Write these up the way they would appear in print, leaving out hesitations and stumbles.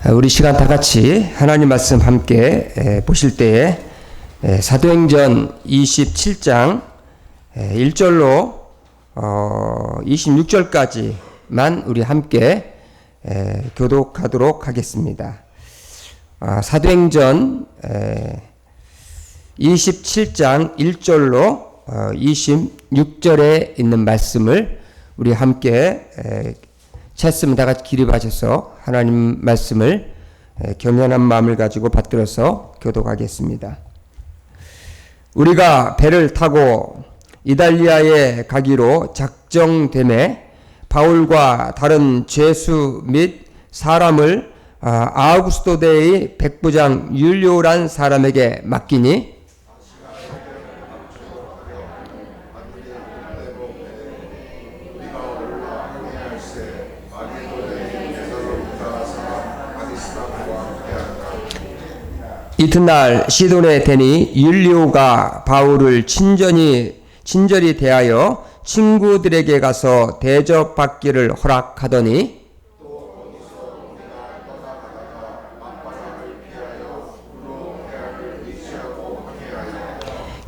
우리 시간 다 같이 하나님 말씀 함께 보실 때에 사도행전 27장 1절로 26절까지만 우리 함께 교독하도록 하겠습니다. 사도행전 27장 1절로 26절에 있는 말씀을 우리 함께 쳤으면 다 같이 기립하셔서 하나님 말씀을 겸연한 마음을 가지고 받들어서 교독하겠습니다. 우리가 배를 타고 이달리아에 가기로 작정되매 바울과 다른 죄수 및 사람을 아우구스토대의 백부장 율리오란 사람에게 맡기니 이튿날 시돈에 대니 율리오가 바울을 친절히 대하여 친구들에게 가서 대접받기를 허락하더니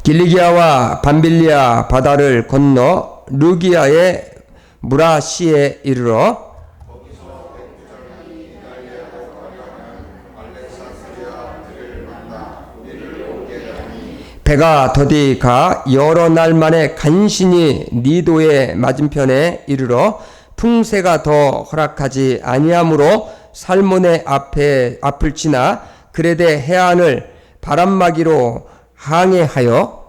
길리기아와 밤빌리아 바다를 건너 루기아의 무라시에 이르러 배가 더디 가 여러 날 만에 간신히 니도의 맞은편에 이르러 풍세가 더 허락하지 아니하므로 살몬의 앞을 지나 그레데 해안을 바람막이로 항해하여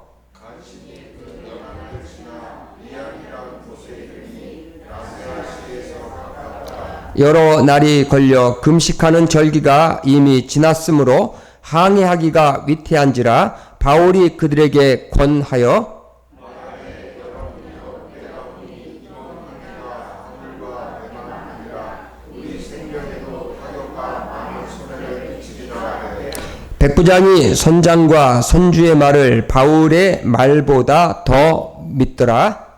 여러 날이 걸려 금식하는 절기가 이미 지났으므로 항해하기가 위태한지라 바울이 그들에게 권하여 백부장이 선장과 선주의 말을 바울의 말보다 더 믿더라.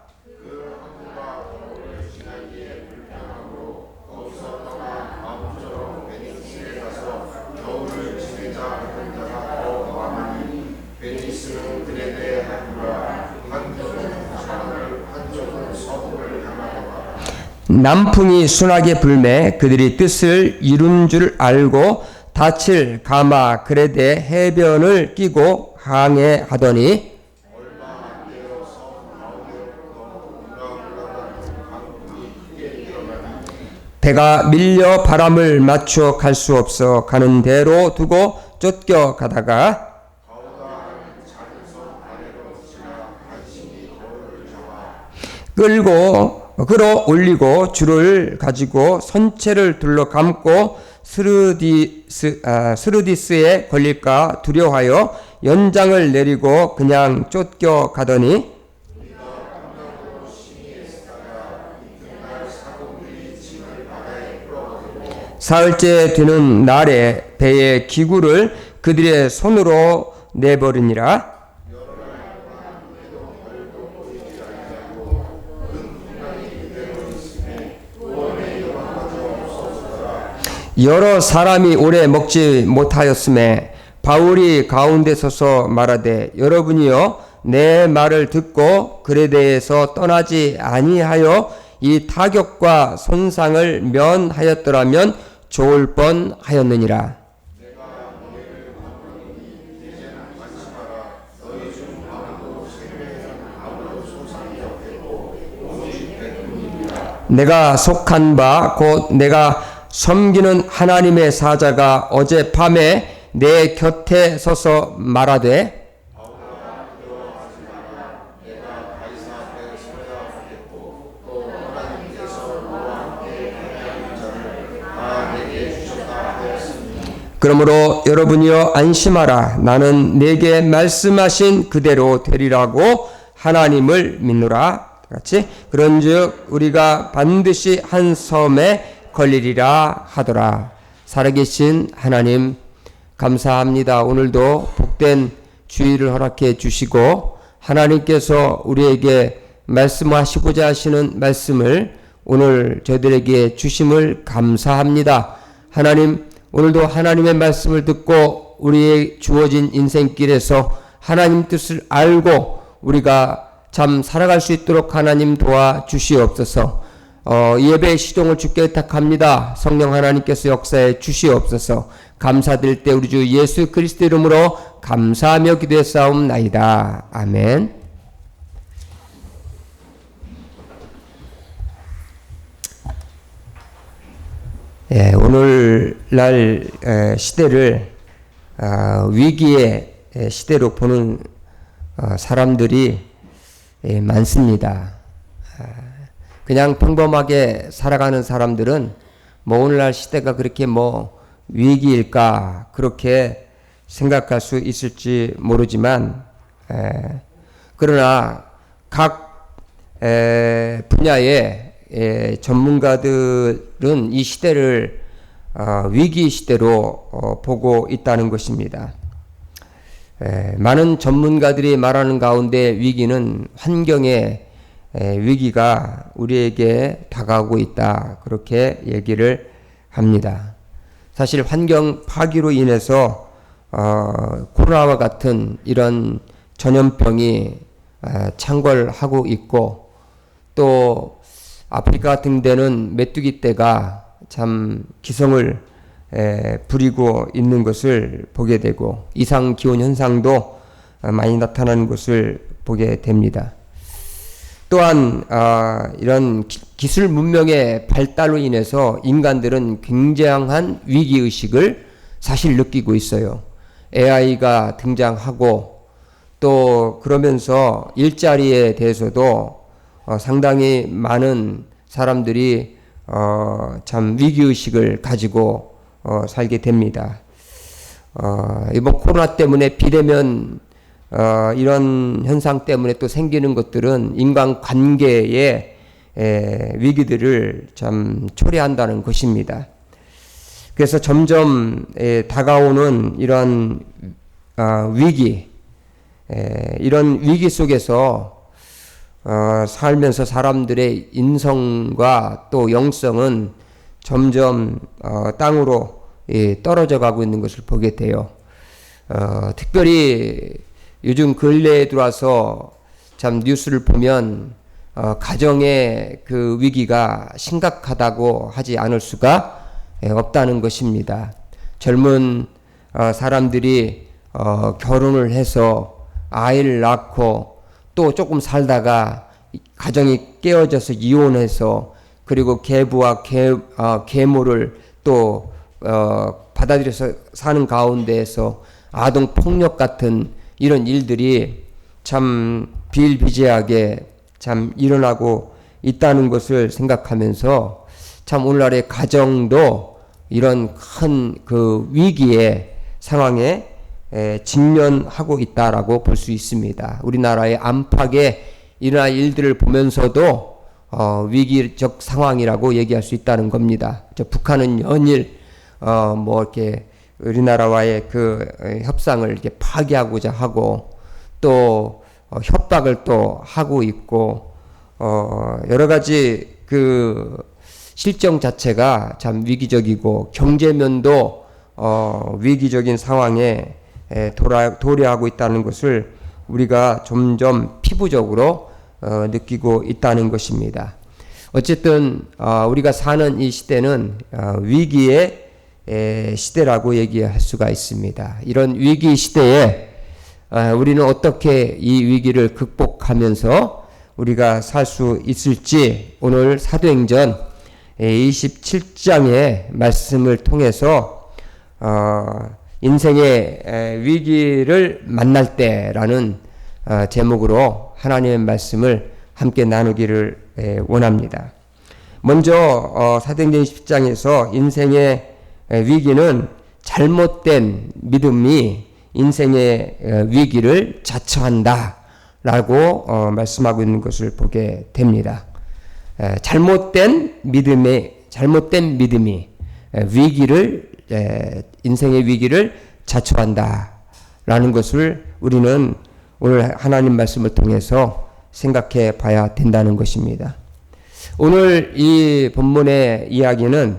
남풍이 순하게 불매 그들이 뜻을 이룬 줄 알고 닻을 감아 그레데 해변을 끼고 항해하더니 배가 밀려 바람을 맞추어 갈 수 없어 가는 대로 두고 쫓겨 가다가 끌어 올리고 줄을 가지고 선체를 둘러 감고 스루디스에 걸릴까 두려워하여 연장을 내리고 그냥 쫓겨 가더니 사흘째 되는 날에 배의 기구를 그들의 손으로 내버리니라. 여러 사람이 오래 먹지 못하였음에 바울이 가운데 서서 말하되 여러분이여 내 말을 듣고 그레데에서 떠나지 아니하여 이 타격과 손상을 면하였더라면 좋을 뻔하였느니라. 내가 속한 바 곧 내가 섬기는 하나님의 사자가 어젯밤에 내 곁에 서서 말하되 그러므로 여러분이여 안심하라. 나는 내게 말씀하신 그대로 되리라고 하나님을 믿노라. 같이 그런즉 우리가 반드시 한 섬에 걸리리라 하더라. 살아계신 하나님 감사합니다. 오늘도 복된 주의를 허락해 주시고 하나님께서 우리에게 말씀하시고자 하시는 말씀을 오늘 저희들에게 주심을 감사합니다. 하나님 오늘도 하나님의 말씀을 듣고 우리의 주어진 인생길에서 하나님 뜻을 알고 우리가 참 살아갈 수 있도록 하나님 도와주시옵소서. 예배의 시종을 주께 의탁합니다. 성령 하나님께서 역사해 주시옵소서. 감사드릴 때 우리 주 예수 그리스도 이름으로 감사하며 기도했사옵나이다. 아멘. 예, 오늘날 시대를 위기의 시대로 보는 사람들이 많습니다. 그냥 평범하게 살아가는 사람들은 뭐 오늘날 시대가 그렇게 뭐 위기일까 그렇게 생각할 수 있을지 모르지만 그러나 각 분야의 전문가들은 이 시대를 위기 시대로 보고 있다는 것입니다. 많은 전문가들이 말하는 가운데 위기는 환경의 위기가 우리에게 다가오고 있다. 그렇게 얘기를 합니다. 사실 환경 파괴로 인해서 코로나와 같은 이런 전염병이 창궐하고 있고 또 아프리카 같은 데는 메뚜기 떼가 참 기성을 부리고 있는 것을 보게 되고 이상 기온 현상도 많이 나타나는 것을 보게 됩니다. 또한 이런 기술 문명의 발달로 인해서 인간들은 굉장한 위기의식을 사실 느끼고 있어요. AI가 등장하고 또 그러면서 일자리에 대해서도 상당히 많은 사람들이 참 위기의식을 가지고 살게 됩니다. 이번 코로나 때문에 비대면 이런 현상 때문에 또 생기는 것들은 인간관계의 위기들을 참 초래한다는 것입니다. 그래서 점점 다가오는 이런 위기, 이런 위기 속에서 살면서 사람들의 인성과 또 영성은 점점 땅으로 떨어져 가고 있는 것을 보게 돼요. 특별히 요즘 근래에 들어와서 참 뉴스를 보면 가정의 그 위기가 심각하다고 하지 않을 수가 없다는 것입니다. 젊은 사람들이 결혼을 해서 아이를 낳고 또 조금 살다가 가정이 깨어져서 이혼해서 그리고 계부와 계모를 또 받아들여서 사는 가운데에서 아동 폭력 같은 이런 일들이 참 비일비재하게 참 일어나고 있다는 것을 생각하면서 참 오늘날의 가정도 이런 큰 그 위기의 상황에 직면하고 있다라고 볼 수 있습니다. 우리나라의 안팎에 일어날 일들을 보면서도 위기적 상황이라고 얘기할 수 있다는 겁니다. 북한은 연일 뭐 이렇게 우리나라와의 그 협상을 이렇게 파기하고자 하고 또 협박을 또 하고 있고 여러 가지 그 실정 자체가 참 위기적이고 경제면도 위기적인 상황에 도래하고 있다는 것을 우리가 점점 피부적으로 느끼고 있다는 것입니다. 어쨌든 우리가 사는 이 시대는 위기의 시대라고 얘기할 수가 있습니다. 이런 위기 시대에 우리는 어떻게 이 위기를 극복하면서 우리가 살 수 있을지 오늘 사도행전 27장의 말씀을 통해서 인생의 위기를 만날 때라는 제목으로 하나님의 말씀을 함께 나누기를 원합니다. 먼저 사도행전 20장에서 인생의 위기는 잘못된 믿음이 인생의 위기를 자처한다 라고 말씀하고 있는 것을 보게 됩니다. 잘못된 믿음이 인생의 위기를 자초한다 라는 것을 우리는 오늘 하나님 말씀을 통해서 생각해 봐야 된다는 것입니다. 오늘 이 본문의 이야기는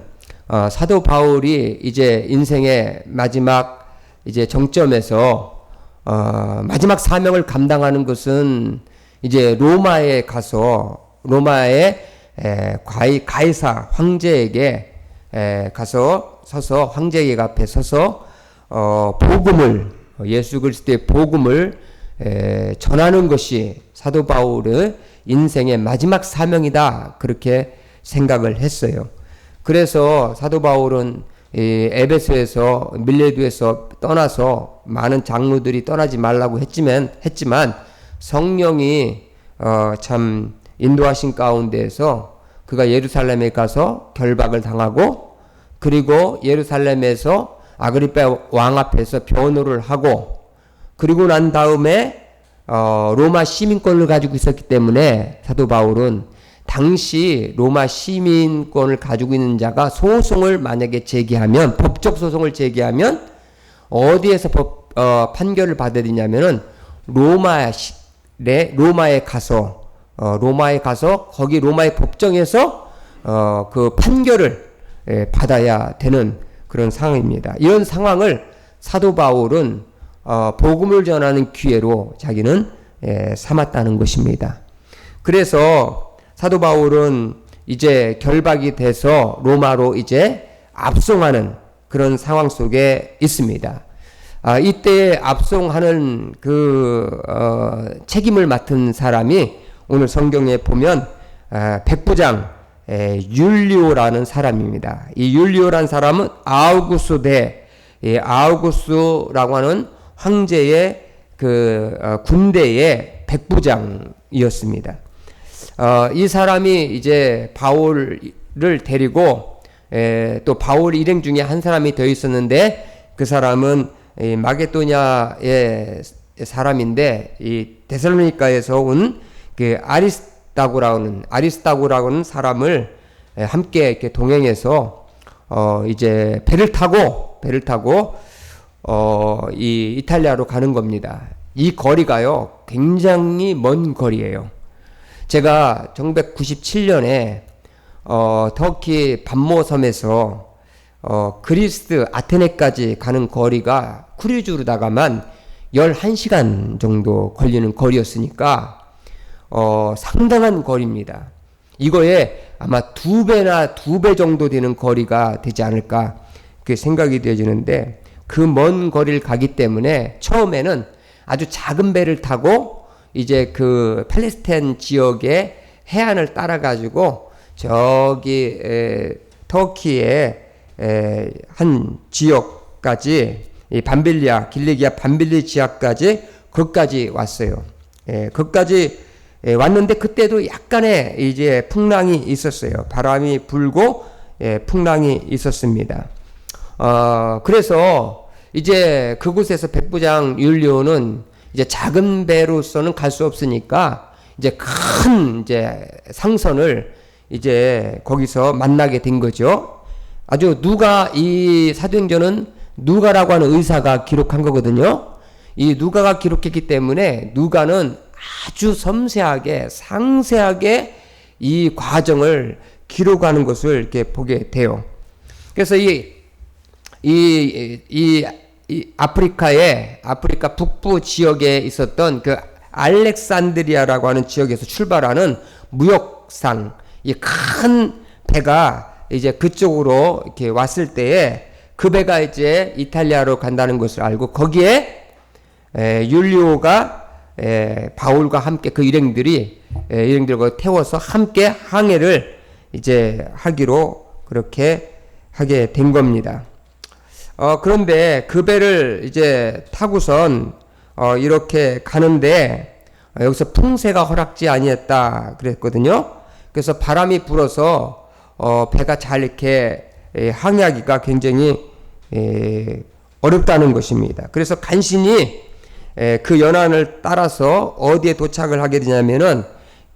사도 바울이 이제 인생의 마지막 이제 정점에서 마지막 사명을 감당하는 것은 이제 로마에 가서 로마의 가이사 황제에게 가서 서서 황제에게 앞에 서서 복음을 예수 그리스도의 복음을 전하는 것이 사도 바울의 인생의 마지막 사명이다 그렇게 생각을 했어요. 그래서 사도 바울은 에베소에서 밀레도에서 떠나서 많은 장로들이 떠나지 말라고 했지만 성령이 참 인도하신 가운데에서 그가 예루살렘에 가서 결박을 당하고 그리고 예루살렘에서 아그리파 왕 앞에서 변호를 하고 그리고 난 다음에 로마 시민권을 가지고 있었기 때문에 사도 바울은 당시 로마 시민권을 가지고 있는 자가 소송을 만약에 제기하면 법적 소송을 제기하면 어디에서 판결을 받아야 되냐면은 로마에 가서 거기 로마의 법정에서 그 판결을 받아야 되는 그런 상황입니다. 이런 상황을 사도 바울은 복음을 전하는 기회로 자기는 삼았다는 것입니다. 그래서 사도 바울은 이제 결박이 돼서 로마로 이제 압송하는 그런 상황 속에 있습니다. 이때 압송하는 책임을 맡은 사람이 오늘 성경에 보면 백부장 율리오라는 사람입니다. 이 율리오라는 사람은 아우구스라고 하는 황제의 군대의 백부장이었습니다. 이 사람이 이제 바울을 데리고 또 바울 일행 중에 한 사람이 더 있었는데 그 사람은 마게도냐의 사람인데 이 데살로니가에서 온 그 아리스다고라는 사람을 함께 이렇게 동행해서 이제 배를 타고 이 이탈리아로 가는 겁니다. 이 거리가요 굉장히 먼 거리예요. 제가 1997년에 터키 반모섬에서 그리스 아테네까지 가는 거리가 크루즈로다가만 11시간 정도 걸리는 거리였으니까 상당한 거리입니다. 이거에 아마 2배 정도 되는 거리가 되지 않을까 그렇게 생각이 되어지는데 그 먼 거리를 가기 때문에 처음에는 아주 작은 배를 타고 이제 그 팔레스타인 지역의 해안을 따라 가지고 저기 터키의 한 지역까지 이 길리기아 밤빌리 지역까지 거기까지 왔어요. 거기까지 왔는데 그때도 약간의 이제 풍랑이 있었어요. 바람이 불고 풍랑이 있었습니다. 그래서 이제 그곳에서 백부장 율리오는 이제 작은 배로서는 갈 수 없으니까 이제 큰 상선을 이제 거기서 만나게 된 거죠. 이 사도행전은 누가라고 하는 의사가 기록한 거거든요. 이 누가가 기록했기 때문에 누가는 아주 섬세하게 상세하게 이 과정을 기록하는 것을 이렇게 보게 돼요. 그래서 아프리카 북부 지역에 있었던 그 알렉산드리아라고 하는 지역에서 출발하는 무역상 이 큰 배가 이제 그쪽으로 이렇게 왔을 때에 그 배가 이제 이탈리아로 간다는 것을 알고 거기에 율리오가 바울과 함께 그 일행들과 태워서 함께 항해를 이제 하기로 그렇게 하게 된 겁니다. 그런데 그 배를 이제 타고선 이렇게 가는데 여기서 풍세가 허락지 아니했다 그랬거든요. 그래서 바람이 불어서 배가 잘 이렇게 항해하기가 굉장히 어렵다는 것입니다. 그래서 간신히 그 연안을 따라서 어디에 도착을 하게 되냐면은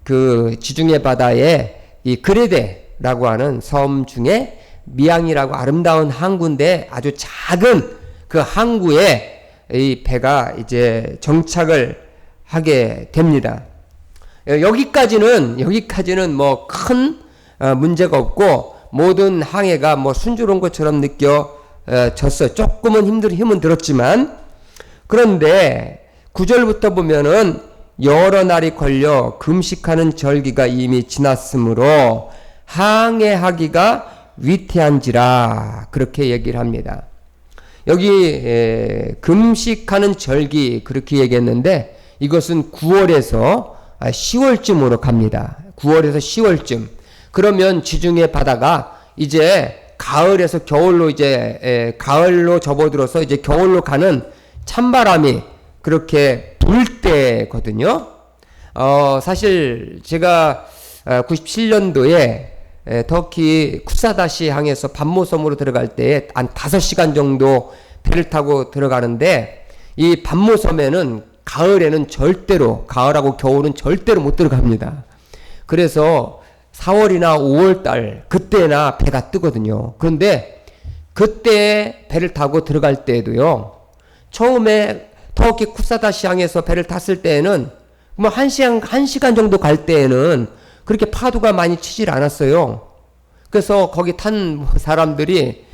그 지중해 바다에 이 그레데라고 하는 섬 중에 미양이라고 아름다운 항구인데 아주 작은 그 항구에 이 배가 이제 정착을 하게 됩니다. 여기까지는 뭐 큰 문제가 없고 모든 항해가 뭐 순조로운 것처럼 느껴졌어요. 조금은 힘은 들었지만, 그런데 9절부터 보면은 여러 날이 걸려 금식하는 절기가 이미 지났으므로 항해하기가 위태한지라 그렇게 얘기를 합니다. 여기 금식하는 절기 그렇게 얘기했는데 이것은 9월에서 10월쯤으로 갑니다. 9월에서 10월쯤. 그러면 지중해 바다가 이제 가을에서 겨울로 가을로 접어들어서 이제 겨울로 가는 찬바람이 그렇게 불 때거든요. 사실 제가 97년도에 터키 쿠사다시 항에서 밤모섬으로 들어갈 때 한 5시간 정도 배를 타고 들어가는데, 이 밤모섬에는 가을에는 절대로, 가을하고 겨울은 절대로 못 들어갑니다. 그래서 4월이나 5월달 그때나 배가 뜨거든요. 그런데 그때 배를 타고 들어갈 때에도요, 처음에 터키 쿠사다시 항에서 배를 탔을 때에는 뭐 1시간 정도 갈 때에는 그렇게 파도가 많이 치질 않았어요. 그래서 거기 탄 사람들이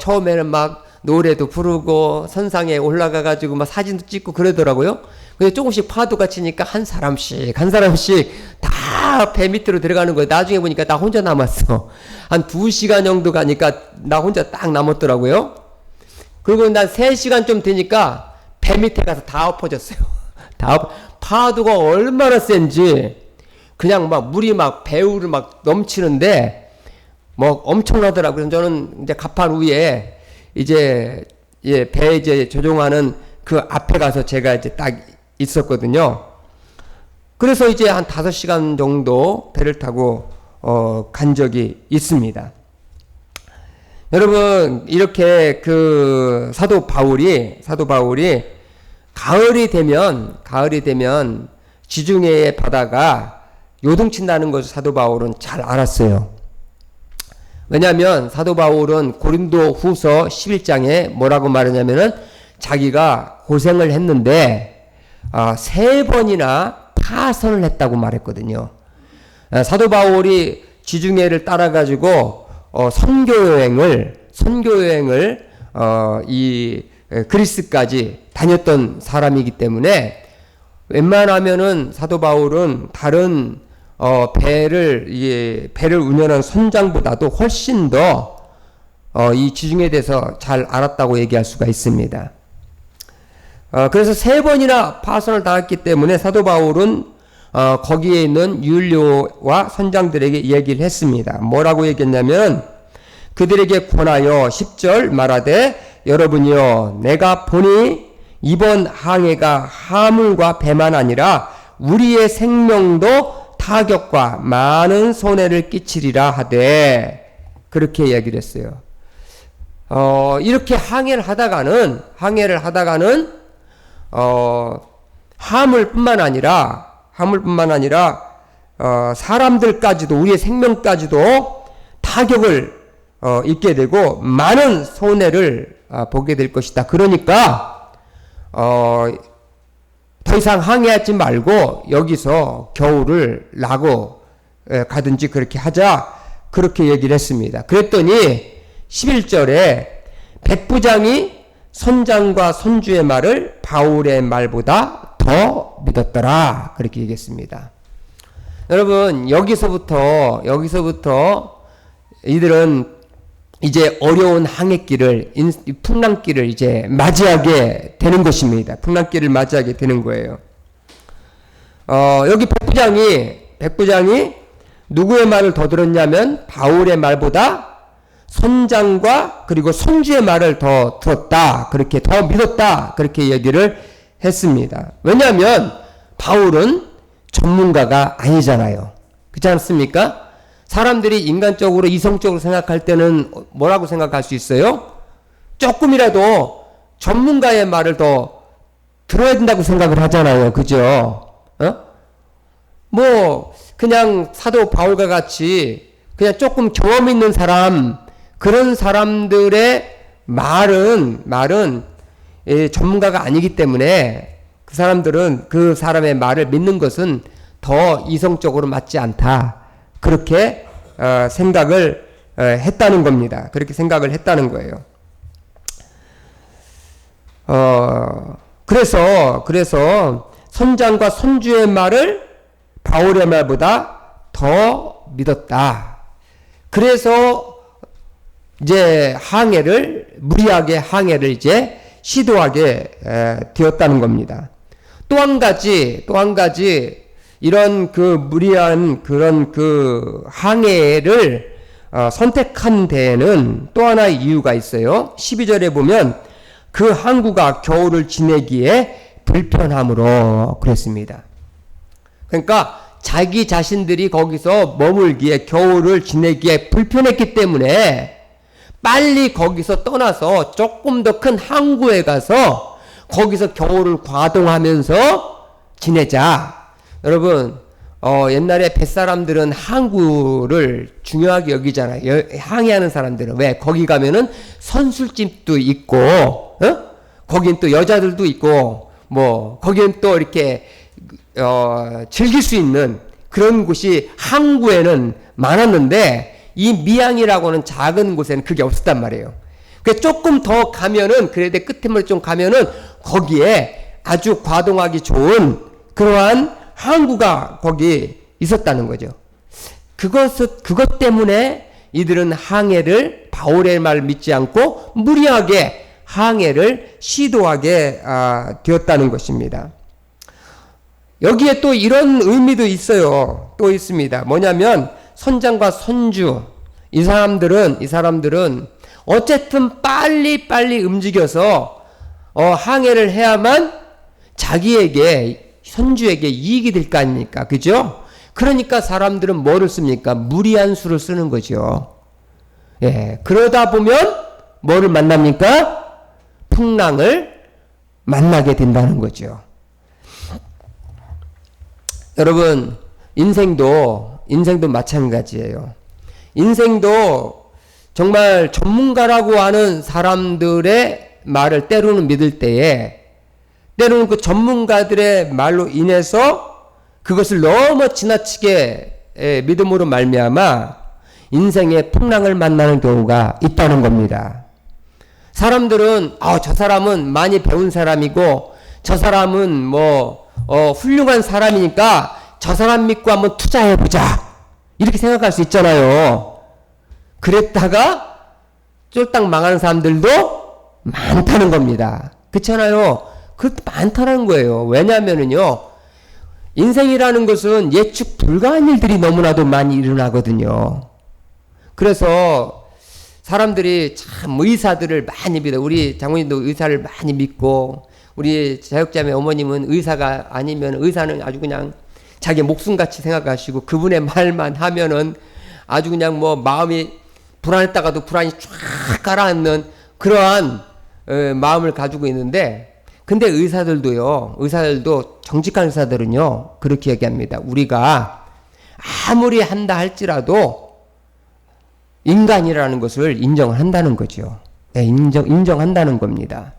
처음에는 막 노래도 부르고 선상에 올라가가지고 막 사진도 찍고 그러더라고요. 근데 조금씩 파도가 치니까 한 사람씩 다 배 밑으로 들어가는 거예요. 나중에 보니까 나 혼자 남았어. 한 2시간 정도 가니까 나 혼자 딱 남았더라고요. 그리고 난 3시간 좀 되니까 배 밑에 가서 다 엎어졌어요. 파도가 얼마나 센지 그냥 막 물이 막 배우를 막 넘치는데 뭐 엄청나더라고요. 저는 이제 갑판 위에 이제 배 이제 조종하는 그 앞에 가서 제가 이제 딱 있었거든요. 그래서 이제 한 5시간 정도 배를 타고 간 적이 있습니다. 여러분, 이렇게 그 사도 바울이 가을이 되면 지중해의 바다가 요동친다는 것을 사도 바울은 잘 알았어요. 왜냐하면 사도 바울은 고린도 후서 11장에 뭐라고 말하냐면은 자기가 고생을 했는데 3번이나 파선을 했다고 말했거든요. 사도 바울이 지중해를 따라가지고 선교여행을 이 그리스까지 다녔던 사람이기 때문에 웬만하면은 사도 바울은 다른 배를 운영하는 선장보다도 훨씬 더 이 지중해에 대해서 잘 알았다고 얘기할 수가 있습니다. 그래서 3번이나 파선을 당했기 때문에 사도 바울은 거기에 있는 율료와 선장들에게 얘기를 했습니다. 뭐라고 얘기했냐면 그들에게 권하여 10절 말하되 여러분이여 내가 보니 이번 항해가 화물과 배만 아니라 우리의 생명도 타격과 많은 손해를 끼치리라 하되 그렇게 얘기를 했어요. 이렇게 항해를 하다가는 화물뿐만 아니라 사람들까지도 우리의 생명까지도 타격을 입게 되고 많은 손해를 보게 될 것이다. 그러니까 더 이상 항해하지 말고 여기서 겨울을 나고 가든지 그렇게 하자, 그렇게 얘기를 했습니다. 그랬더니 11절에 백부장이 선장과 선주의 말을 바울의 말보다 더 믿었더라, 그렇게 얘기했습니다. 여러분, 여기서부터 이들은 이제 어려운 항해길을, 풍랑길을 이제 맞이하게 되는 것입니다. 풍랑길을 맞이하게 되는 거예요. 여기 백부장이 누구의 말을 더 들었냐면 바울의 말보다 선장과 그리고 선주의 말을 더 들었다, 그렇게 더 믿었다, 그렇게 얘기를 했습니다. 왜냐하면 바울은 전문가가 아니잖아요. 그렇지 않습니까? 사람들이 인간적으로 이성적으로 생각할 때는 뭐라고 생각할 수 있어요? 조금이라도 전문가의 말을 더 들어야 된다고 생각을 하잖아요. 그죠? 뭐 그냥 사도 바울과 같이 그냥 조금 경험 있는 사람, 그런 사람들의 말은 전문가가 아니기 때문에 그 사람들은 그 사람의 말을 믿는 것은 더 이성적으로 맞지 않다, 그렇게 생각을 했다는 겁니다. 그렇게 생각을 했다는 거예요. 그래서 선장과 선주의 말을 바울의 말보다 더 믿었다. 그래서 이제 무리하게 항해를 이제 시도하게 되었다는 겁니다. 또 한 가지 이런 그 무리한 그런 그 항해를 선택한 데에는 또 하나의 이유가 있어요. 12절에 보면 그 항구가 겨울을 지내기에 불편함으로 그랬습니다. 그러니까 자기 자신들이 거기서 머물기에 겨울을 지내기에 불편했기 때문에 빨리 거기서 떠나서 조금 더 큰 항구에 가서 거기서 겨울을 과동하면서 지내자. 여러분 옛날에 뱃사람들은 항구를 중요하게 여기잖아요. 항해하는 사람들은. 왜? 거기 가면은 선술집도 있고 거긴 또 여자들도 있고 거기는 또 이렇게 즐길 수 있는 그런 곳이 항구에는 많았는데 이 미양이라고는 작은 곳에는 그게 없었단 말이에요. 그 조금 더 가면은 그래도 끝에 좀 가면은 거기에 아주 과동하기 좋은 그러한 항구가 거기 있었다는 거죠. 그것 때문에 이들은 항해를 바울의 말 믿지 않고 무리하게 항해를 시도하게 되었다는 것입니다. 여기에 또 이런 의미도 있어요. 또 있습니다. 뭐냐면 선장과 선주 이 사람들은 어쨌든 빨리 움직여서 항해를 해야만 자기에게 선주에게 이익이 될 거 아닙니까? 그죠? 그러니까 사람들은 뭐를 씁니까? 무리한 수를 쓰는 거죠. 예, 그러다 보면 뭐를 만납니까? 풍랑을 만나게 된다는 거죠. 여러분, 인생도 마찬가지예요. 인생도 정말 전문가라고 하는 사람들의 말을 때로는 믿을 때에 때로는 그 전문가들의 말로 인해서 그것을 너무 지나치게 믿음으로 말미암아 인생의 풍랑을 만나는 경우가 있다는 겁니다. 사람들은 저 사람은 많이 배운 사람이고 저 사람은 훌륭한 사람이니까 저 사람 믿고 한번 투자해보자 이렇게 생각할 수 있잖아요. 그랬다가 쫄딱 망하는 사람들도 많다는 겁니다. 그렇잖아요. 그것도 많다는 거예요. 왜냐하면은요, 인생이라는 것은 예측 불가한 일들이 너무나도 많이 일어나거든요. 그래서 사람들이 참 의사들을 많이 믿어. 우리 장모님도 의사를 많이 믿고, 우리 자육자매 어머님은 의사가 아니면 의사는 아주 그냥 자기 목숨같이 생각하시고 그분의 말만 하면은 아주 그냥 마음이 불안했다가도 불안이 쫙 가라앉는 그러한 마음을 가지고 있는데, 근데 의사들도 정직한 의사들은요 그렇게 얘기합니다. 우리가 아무리 한다 할지라도 인간이라는 것을 인정을 한다는 거죠. 네, 인정한다는 겁니다.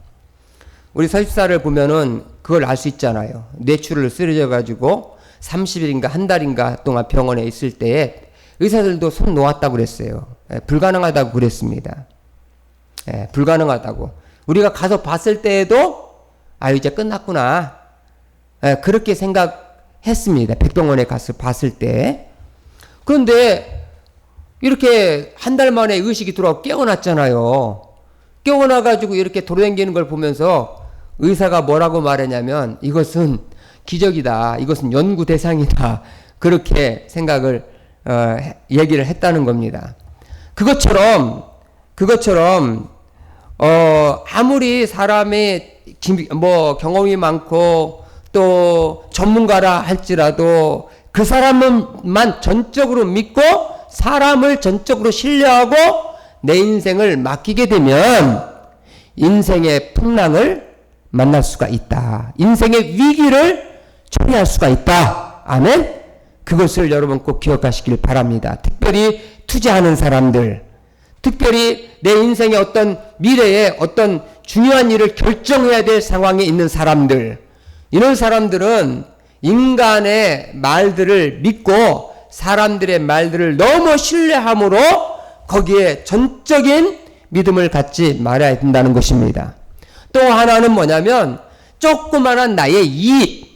우리 설사를 보면은 그걸 알 수 있잖아요. 뇌출을 쓰러져 가지고 30일인가 한 달인가 동안 병원에 있을 때에 의사들도 손 놓았다고 그랬어요. 불가능하다고 그랬습니다. 불가능하다고. 우리가 가서 봤을 때에도 이제 끝났구나. 그렇게 생각했습니다. 백병원에 가서 봤을 때. 그런데 이렇게 한 달 만에 의식이 돌아오고 깨어났잖아요. 깨어나가지고 이렇게 돌아다니는 걸 보면서 의사가 뭐라고 말했냐면 이것은 기적이다. 이것은 연구 대상이다. 그렇게 생각을 얘기를 했다는 겁니다. 그것처럼 아무리 사람의 경험이 많고 또 전문가라 할지라도 그 사람만 전적으로 믿고 사람을 전적으로 신뢰하고 내 인생을 맡기게 되면 인생의 풍랑을 만날 수가 있다. 인생의 위기를 초래할 수가 있다. 아멘. 그것을 여러분 꼭 기억하시길 바랍니다. 특별히 투자하는 사람들, 특별히 내 인생의 어떤 미래에 어떤 중요한 일을 결정해야 될 상황에 있는 사람들, 이런 사람들은 인간의 말들을 믿고 사람들의 말들을 너무 신뢰함으로 거기에 전적인 믿음을 갖지 말아야 된다는 것입니다. 또 하나는 뭐냐면 조그마한 나의 이익,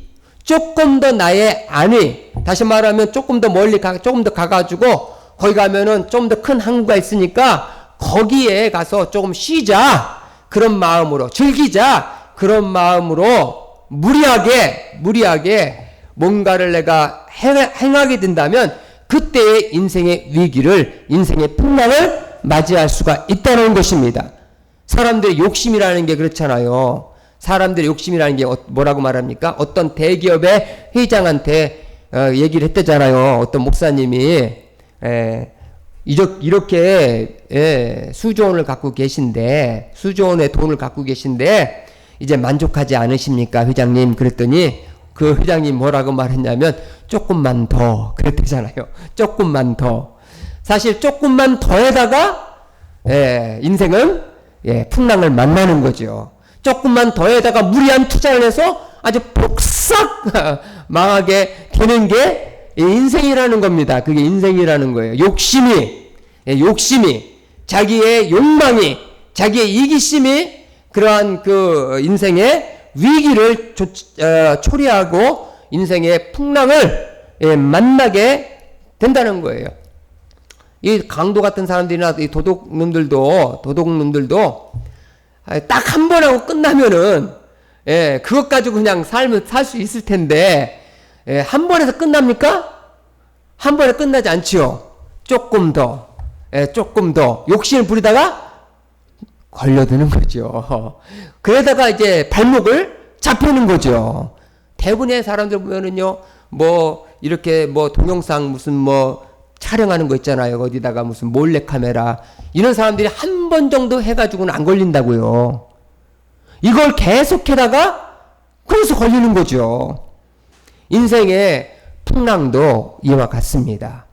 조금 더 나의 안위, 다시 말하면 조금 더 멀리 조금 더 가가지고 거기 가면은 좀 더 큰 항구가 있으니까 거기에 가서 조금 쉬자, 그런 마음으로 즐기자, 그런 마음으로 무리하게 뭔가를 내가 행하게 된다면 그때의 인생의 위기를, 인생의 풍랑을 맞이할 수가 있다는 것입니다. 사람들의 욕심이라는 게 그렇잖아요. 사람들의 욕심이라는 게 뭐라고 말합니까? 어떤 대기업의 회장한테 얘기를 했대잖아요. 어떤 목사님이 이렇게 수조 원을 갖고 계신데, 수조 원의 돈을 갖고 계신데 이제 만족하지 않으십니까, 회장님? 그랬더니 그 회장님 뭐라고 말했냐면 조금만 더 그랬대잖아요. 조금만 더. 사실 조금만 더에다가 인생은 풍랑을 만나는 거죠. 조금만 더에다가 무리한 투자를 해서 아주 폭삭 망하게 되는 게 인생이라는 겁니다. 그게 인생이라는 거예요. 욕심이 자기의 욕망이, 자기의 이기심이 그러한 그 인생의 위기를 초래하고 인생의 풍랑을 만나게 된다는 거예요. 이 강도 같은 사람들이나 이 도둑놈들도 딱 한 번 하고 끝나면은 그것 가지고 그냥 살 수 있을 텐데 한 번에서 끝납니까? 한 번에 끝나지 않지요. 조금 더 욕심을 부리다가 걸려드는 거죠. 그러다가 이제 발목을 잡히는 거죠. 대부분의 사람들 보면은요, 뭐 이렇게 뭐 동영상 무슨 뭐 촬영하는 거 있잖아요. 어디다가 무슨 몰래카메라, 이런 사람들이 한 번 정도 해가지고는 안 걸린다고요. 이걸 계속해다가 그래서 걸리는 거죠. 인생의 풍랑도 이와 같습니다.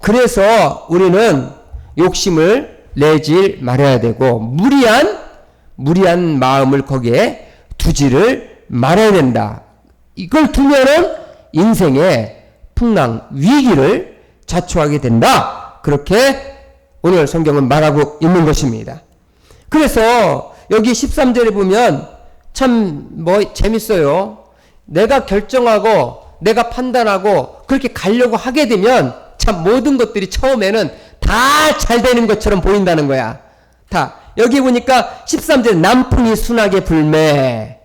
그래서 우리는 욕심을 내질 말아야 되고 무리한 마음을 거기에 두지를 말아야 된다. 이걸 두면은 인생의 풍랑, 위기를 자초하게 된다. 그렇게 오늘 성경은 말하고 있는 것입니다. 그래서 여기 13절에 보면 참 재밌어요. 내가 결정하고 내가 판단하고 그렇게 가려고 하게 되면 참 모든 것들이 처음에는 다 잘 되는 것처럼 보인다는 거야. 다. 여기 보니까 13절 남풍이 순하게 불매.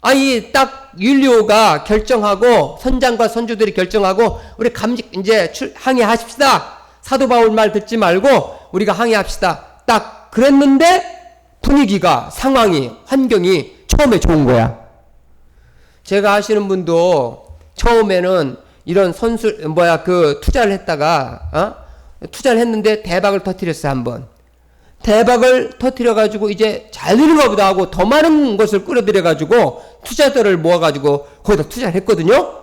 아니 딱 율리오가 결정하고 선장과 선주들이 결정하고 우리 이제 항해하십시다. 사도 바울 말 듣지 말고 우리가 항해합시다. 딱 그랬는데 분위기가, 상황이, 환경이 처음에 좋은 거야. 제가 아시는 분도 처음에는 이런 투자를 했다가 투자를 했는데 대박을 터뜨렸어. 한번 대박을 터뜨려가지고 이제 잘 되는가 보다 하고 더 많은 것을 끌어들여가지고 투자자를 모아가지고 거기다 투자를 했거든요.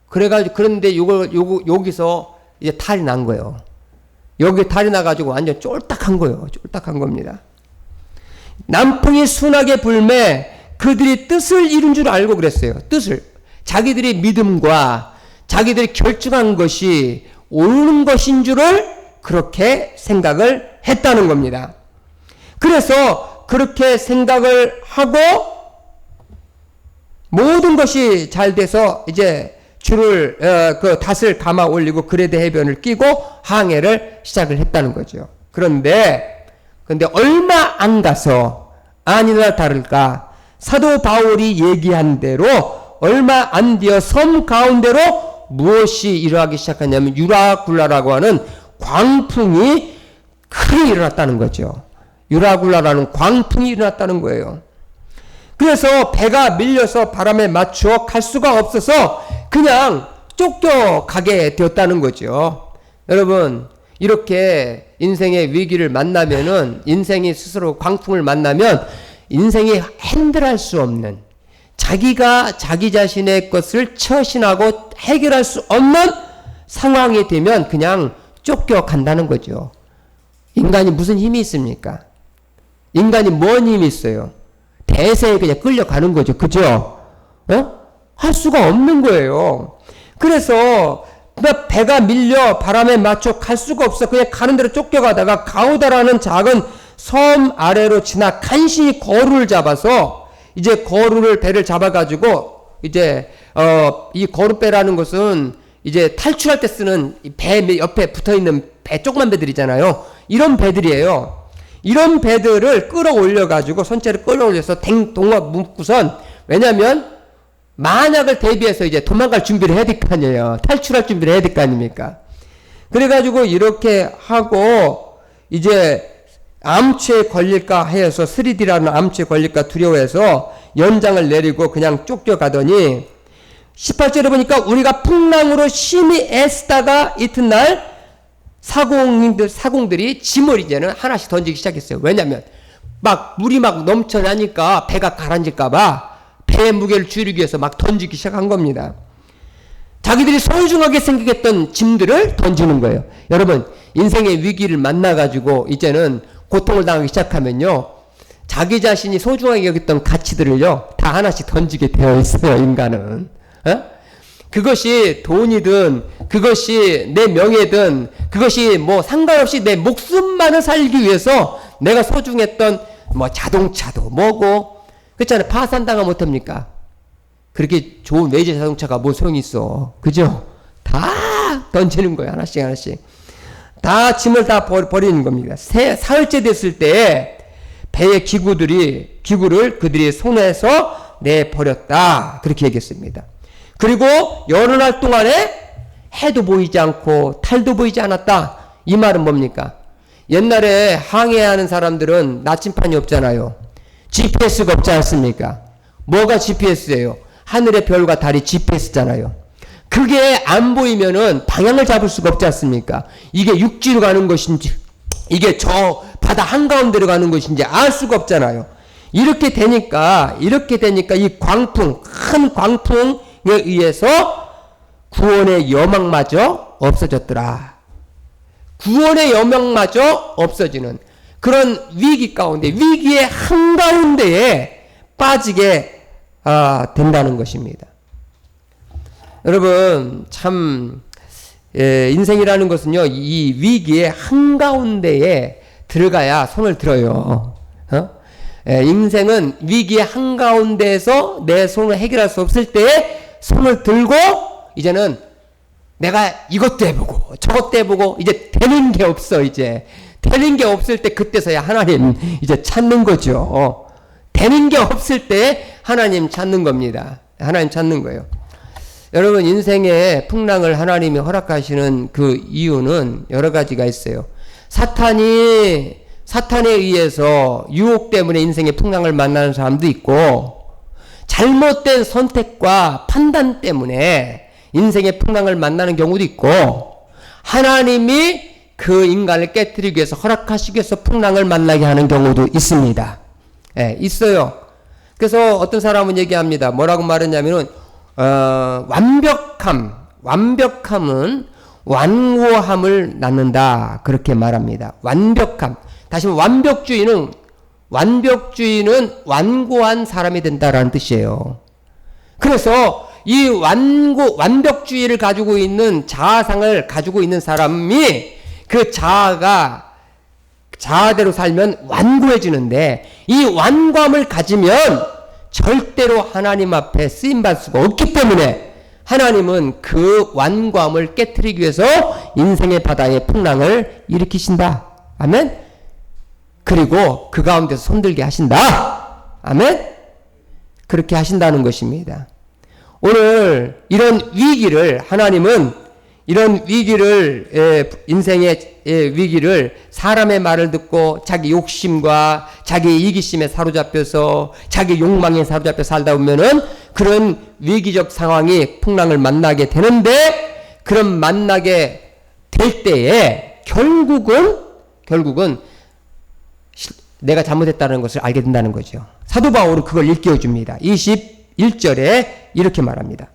그래가지고 그런데 여기서 이제 탈이 난 거예요. 여기 탈이 나가지고 완전 쫄딱한 거예요. 쫄딱한 겁니다. 남풍이 순하게 불매 그들이 뜻을 이룬 줄 알고 그랬어요. 뜻을. 자기들의 믿음과 자기들이 결정한 것이 옳은 것인 줄을 그렇게 생각을 했다는 겁니다. 그래서 그렇게 생각을 하고 모든 것이 잘 돼서 이제 그 닷을 감아 올리고 그레데 해변을 끼고 항해를 시작을 했다는 거죠. 그런데 얼마 안 가서 아니나 다를까 사도 바울이 얘기한 대로 얼마 안 되어 섬 가운데로 무엇이 일어나기 시작하냐면 유라굴라라고 하는 광풍이 크게 일어났다는 거죠. 유라굴라라는 광풍이 일어났다는 거예요. 그래서 배가 밀려서 바람에 맞추어 갈 수가 없어서 그냥 쫓겨가게 되었다는 거죠. 여러분, 이렇게 인생의 위기를 만나면은, 인생이 스스로 광풍을 만나면 인생이 핸들할 수 없는, 자기가 자기 자신의 것을 처신하고 해결할 수 없는 상황이 되면 그냥 쫓겨간다는 거죠. 인간이 무슨 힘이 있습니까? 인간이 뭔 힘이 있어요? 대세에 그냥 끌려가는 거죠. 그죠? 할 수가 없는 거예요. 그래서 배가 밀려 바람에 맞춰 갈 수가 없어. 그냥 가는 대로 쫓겨가다가 가우다라는 작은 섬 아래로 지나 간신히 거루를 잡아서 이제 거루를 배를 잡아가지고 이제 이 거루배라는 것은 이제 탈출할 때 쓰는 배 옆에 붙어있는 배 조그만 배들이잖아요. 이런 배들이에요. 이런 배들을 끌어올려가지고 선체를 끌어올려서 동화 묶고선, 왜냐면 만약을 대비해서 이제 도망갈 준비를 해야 될 거 아니에요. 탈출할 준비를 해야 될 거 아닙니까? 그래가지고 이렇게 하고 이제 암초에 걸릴까 해서 3D라는 암초에 걸릴까 두려워해서 연장을 내리고 그냥 쫓겨가더니 18절에 보니까 우리가 풍랑으로 심히 애쓰다가 이튿날 사공들이 짐을 이제는 하나씩 던지기 시작했어요. 왜냐면 막 물이 막 넘쳐나니까 배가 가라앉을까봐 배의 무게를 줄이기 위해서 막 던지기 시작한 겁니다. 자기들이 소중하게 생각했던 짐들을 던지는 거예요. 여러분, 인생의 위기를 만나가지고 이제는 고통을 당하기 시작하면요, 자기 자신이 소중하게 여겼던 가치들을요 다 하나씩 던지게 되어 있어요. 인간은. 그것이 돈이든 그것이 내 명예든 그것이 뭐 상관없이 내 목숨만을 살기 위해서 내가 소중했던 뭐 자동차도 뭐고, 그렇잖아요. 파산당하면 못합니까? 그렇게 좋은 외제 자동차가 뭐 소용이 있어. 그죠? 다 던지는 거예요. 하나씩 하나씩. 다 짐을 다 버리는 겁니다. 사흘째 됐을 때 배의 기구를 그들이 손에서 내버렸다. 그렇게 얘기했습니다. 그리고 여러 날 동안에 해도 보이지 않고 달도 보이지 않았다. 이 말은 뭡니까? 옛날에 항해하는 사람들은 나침판이 없잖아요. GPS가 없지 않습니까? 뭐가 GPS예요? 하늘의 별과 달이 GPS잖아요. 그게 안 보이면은 방향을 잡을 수가 없지 않습니까? 이게 육지로 가는 것인지 이게 저 바다 한가운데로 가는 것인지 알 수가 없잖아요. 이렇게 되니까 이 광풍, 큰 광풍에 의해서 구원의 여망마저 없어졌더라. 구원의 여망마저 없어지는 그런 위기 가운데, 위기의 한가운데에 빠지게 된다는 것입니다. 여러분, 참 인생이라는 것은요, 이 위기의 한가운데에 들어가야 손을 들어요. 인생은 위기의 한가운데에서 내 손을 해결할 수 없을 때에 손을 들고 이제는 내가 이것도 해보고 저것도 해보고 이제 되는 게 없어. 이제 되는 게 없을 때 그때서야 하나님 이제 찾는 거죠. 되는 게 없을 때 하나님 찾는 겁니다. 하나님 찾는 거예요. 여러분, 인생의 풍랑을 하나님이 허락하시는 그 이유는 여러 가지가 있어요. 사탄에 의해서 유혹 때문에 인생의 풍랑을 만나는 사람도 있고, 잘못된 선택과 판단 때문에 인생의 풍랑을 만나는 경우도 있고, 하나님이 그 인간을 깨뜨리기 위해서 허락하시기 위해서 풍랑을 만나게 하는 경우도 있습니다. 있어요. 그래서 어떤 사람은 얘기합니다. 뭐라고 말했냐면은 완벽함은 완고함을 낳는다. 그렇게 말합니다. 완벽함. 다시 말하면 완벽주의는 완고한 사람이 된다라는 뜻이에요. 그래서 이 완벽주의를 가지고 있는 자아상을 가지고 있는 사람이 그 자아대로 살면 완고해지는데, 이 완고함을 가지면 절대로 하나님 앞에 쓰임받을 수가 없기 때문에 하나님은 그 완고함을 깨트리기 위해서 인생의 바다에 풍랑을 일으키신다. 아멘? 그리고 그 가운데서 손들게 하신다. 아멘? 그렇게 하신다는 것입니다. 오늘 이런 위기를 하나님은 인생의 위기를 사람의 말을 듣고 자기 욕심과 자기 이기심에 사로잡혀서 자기 욕망에 사로잡혀 살다 보면은 그런 위기적 상황이 풍랑을 만나게 되는데, 그런 만나게 될 때에 결국은 내가 잘못했다는 것을 알게 된다는 거죠. 사도 바울은 그걸 일깨워줍니다. 21절에 이렇게 말합니다.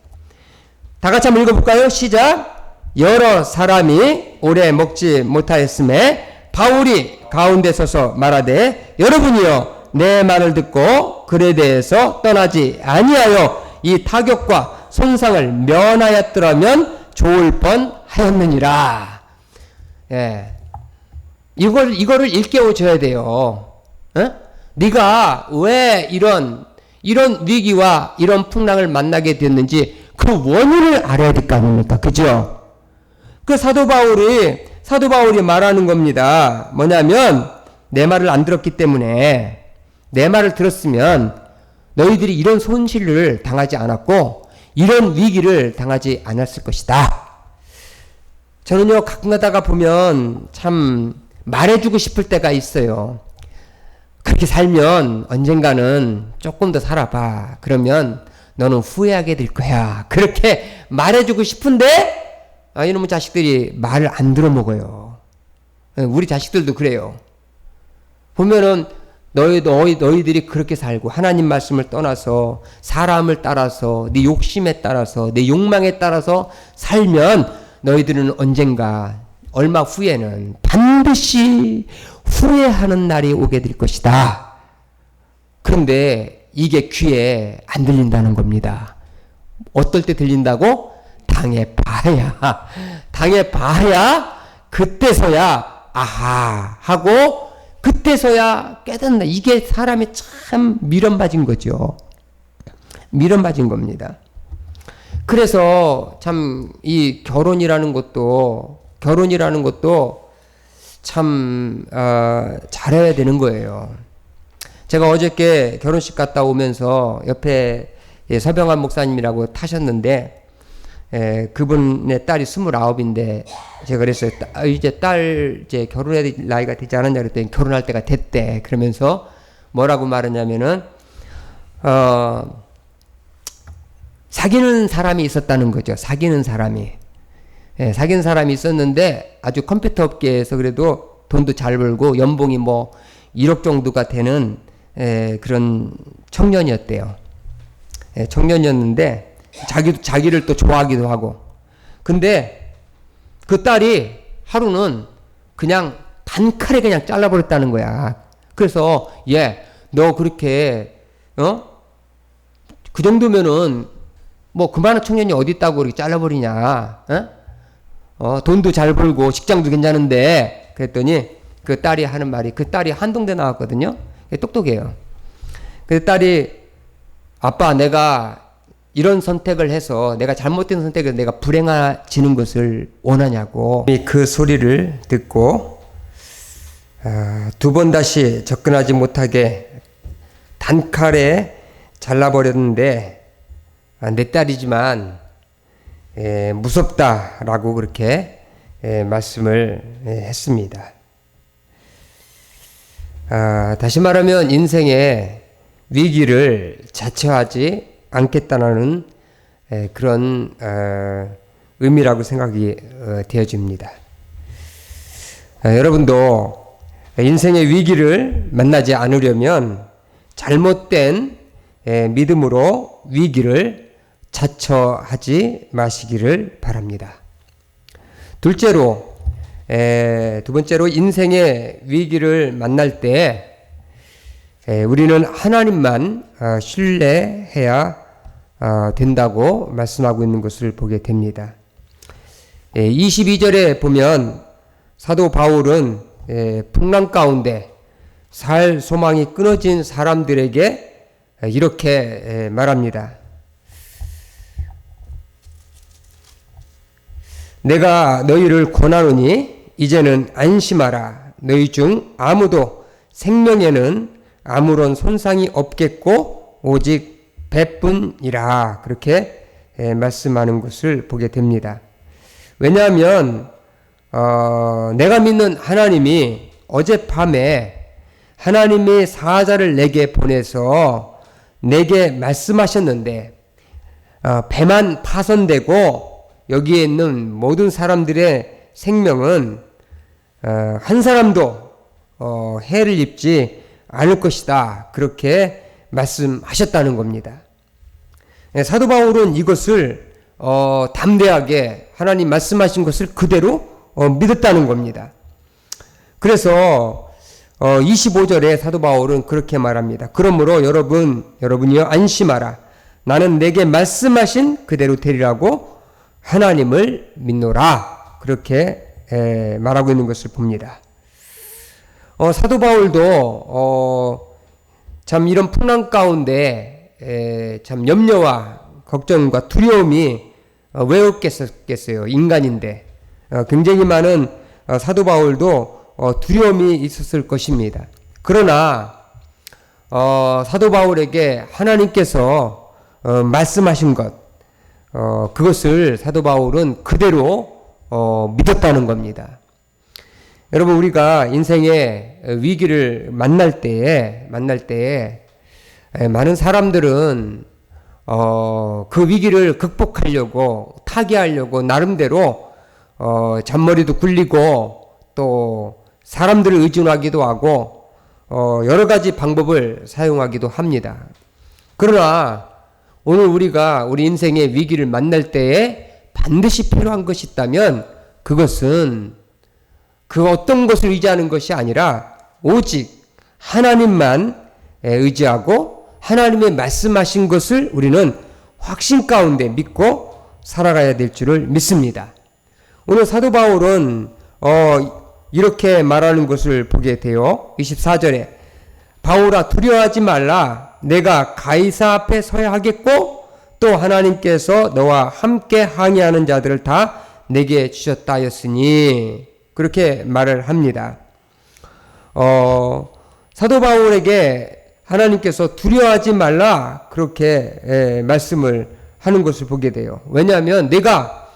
다 같이 한번 읽어볼까요? 시작. 여러 사람이 오래 먹지 못하였음에 바울이 가운데 서서 말하되, 여러분이여 내 말을 듣고 글에 대해서 떠나지 아니하여 이 타격과 손상을 면하였더라면 좋을 뻔 하였느니라. 예. 이거를 일깨워줘야 돼요. 네가 왜 이런 위기와 이런 풍랑을 만나게 됐는지 그 원인을 알아야 될 거 아닙니까? 그죠? 그 사도 바울이 말하는 겁니다. 뭐냐면, 내 말을 안 들었기 때문에, 내 말을 들었으면 너희들이 이런 손실을 당하지 않았고 이런 위기를 당하지 않았을 것이다. 저는요, 가끔 가다가 보면 참 말해주고 싶을 때가 있어요. 그렇게 살면 언젠가는 조금 더 살아봐. 그러면 너는 후회하게 될 거야. 그렇게 말해주고 싶은데, 이놈의 자식들이 말을 안 들어먹어요. 우리 자식들도 그래요. 보면은 너희들이 그렇게 살고 하나님 말씀을 떠나서 사람을 따라서 네 욕심에 따라서 내 욕망에 따라서 살면 너희들은 언젠가 얼마 후에는 반드시 후회하는 날이 오게 될 것이다. 그런데 이게 귀에 안 들린다는 겁니다. 어떨 때 들린다고? 당해봐야 그때서야 아하 하고 그때서야 깨닫는다. 이게 사람이 참 미련맞은 거죠. 미련맞은 겁니다. 그래서 참 이 결혼이라는 것도 참 잘해야 되는 거예요. 제가 어저께 결혼식 갔다 오면서 옆에 서병환 목사님이라고 타셨는데, 그분의 딸이 29인데 제가 그랬어요. 이제 딸 결혼해야 될 나이가 되지 않았냐 그랬더니 결혼할 때가 됐대. 그러면서 뭐라고 말하냐면은 사귀는 사람이 있었다는 거죠. 사귀는 사람이 있었는데 아주 컴퓨터 업계에서 그래도 돈도 잘 벌고 연봉이 뭐 1억 정도가 되는 그런 청년이었대요. 청년이었는데 자기를 또 좋아하기도 하고. 근데 그 딸이 하루는 그냥 단칼에 그냥 잘라버렸다는 거야. 그래서 너 그렇게 그 정도면은 뭐 그만한 청년이 어디 있다고 그렇게 잘라버리냐. 돈도 잘 벌고 직장도 괜찮은데. 그랬더니 그 딸이 하는 말이, 그 딸이 한동대 나왔거든요. 똑똑해요. 그 딸이, 아빠, 내가 이런 선택을 해서 내가 잘못된 선택을 내가 불행해지는 것을 원하냐고. 그 소리를 듣고 두 번 다시 접근하지 못하게 단칼에 잘라버렸는데, 내 딸이지만 무섭다라고 그렇게 말씀을 했습니다. 다시 말하면 인생의 위기를 자처하지 않겠다는 그런 의미라고 생각이 되어집니다. 여러분도 인생의 위기를 만나지 않으려면 잘못된 믿음으로 위기를 자처하지 마시기를 바랍니다. 두 번째로 인생의 위기를 만날 때 우리는 하나님만 신뢰해야 된다고 말씀하고 있는 것을 보게 됩니다. 22절에 보면 사도 바울은 풍랑 가운데 살 소망이 끊어진 사람들에게 이렇게 말합니다. 내가 너희를 권하노니 이제는 안심하라. 너희 중 아무도 생명에는 아무런 손상이 없겠고 오직 배뿐이라. 그렇게 말씀하는 것을 보게 됩니다. 왜냐하면 내가 믿는 하나님이 어젯밤에 하나님이 사자를 내게 보내서 내게 말씀하셨는데, 배만 파손되고 여기에 있는 모든 사람들의 생명은 한 사람도 해를 입지 않을 것이다. 그렇게 말씀하셨다는 겁니다. 사도 바울은 이것을 담대하게 하나님 말씀하신 것을 그대로 믿었다는 겁니다. 그래서 25절에 사도 바울은 그렇게 말합니다. 그러므로 여러분이여 안심하라. 나는 내게 말씀하신 그대로 되리라고 하나님을 믿노라. 그렇게 말하고 있는 것을 봅니다. 사도 바울도 참 이런 풍랑 가운데 참 염려와 걱정과 두려움이 왜 없겠어요. 인간인데 굉장히 많은 사도 바울도 두려움이 있었을 것입니다. 그러나 사도 바울에게 하나님께서 말씀하신 것, 그것을 사도 바울은 그대로 믿었다는 겁니다. 여러분, 우리가 인생의 위기를 만날 때에 많은 사람들은 그 위기를 극복하려고, 타개하려고 나름대로 잔머리도 굴리고 또 사람들을 의존하기도 하고 여러 가지 방법을 사용하기도 합니다. 그러나 오늘 우리가 우리 인생의 위기를 만날 때에 반드시 필요한 것이 있다면 그것은 그 어떤 것을 의지하는 것이 아니라 오직 하나님만 의지하고 하나님의 말씀하신 것을 우리는 확신 가운데 믿고 살아가야 될 줄을 믿습니다. 오늘 사도 바울은 이렇게 말하는 것을 보게 돼요. 24절에 바울아 두려워하지 말라. 내가 가이사 앞에 서야 하겠고 또 하나님께서 너와 함께 항의하는 자들을 다 내게 주셨다 하였으니, 그렇게 말을 합니다. 사도 바울에게 하나님께서 두려워하지 말라 그렇게 말씀을 하는 것을 보게 돼요. 왜냐하면 내가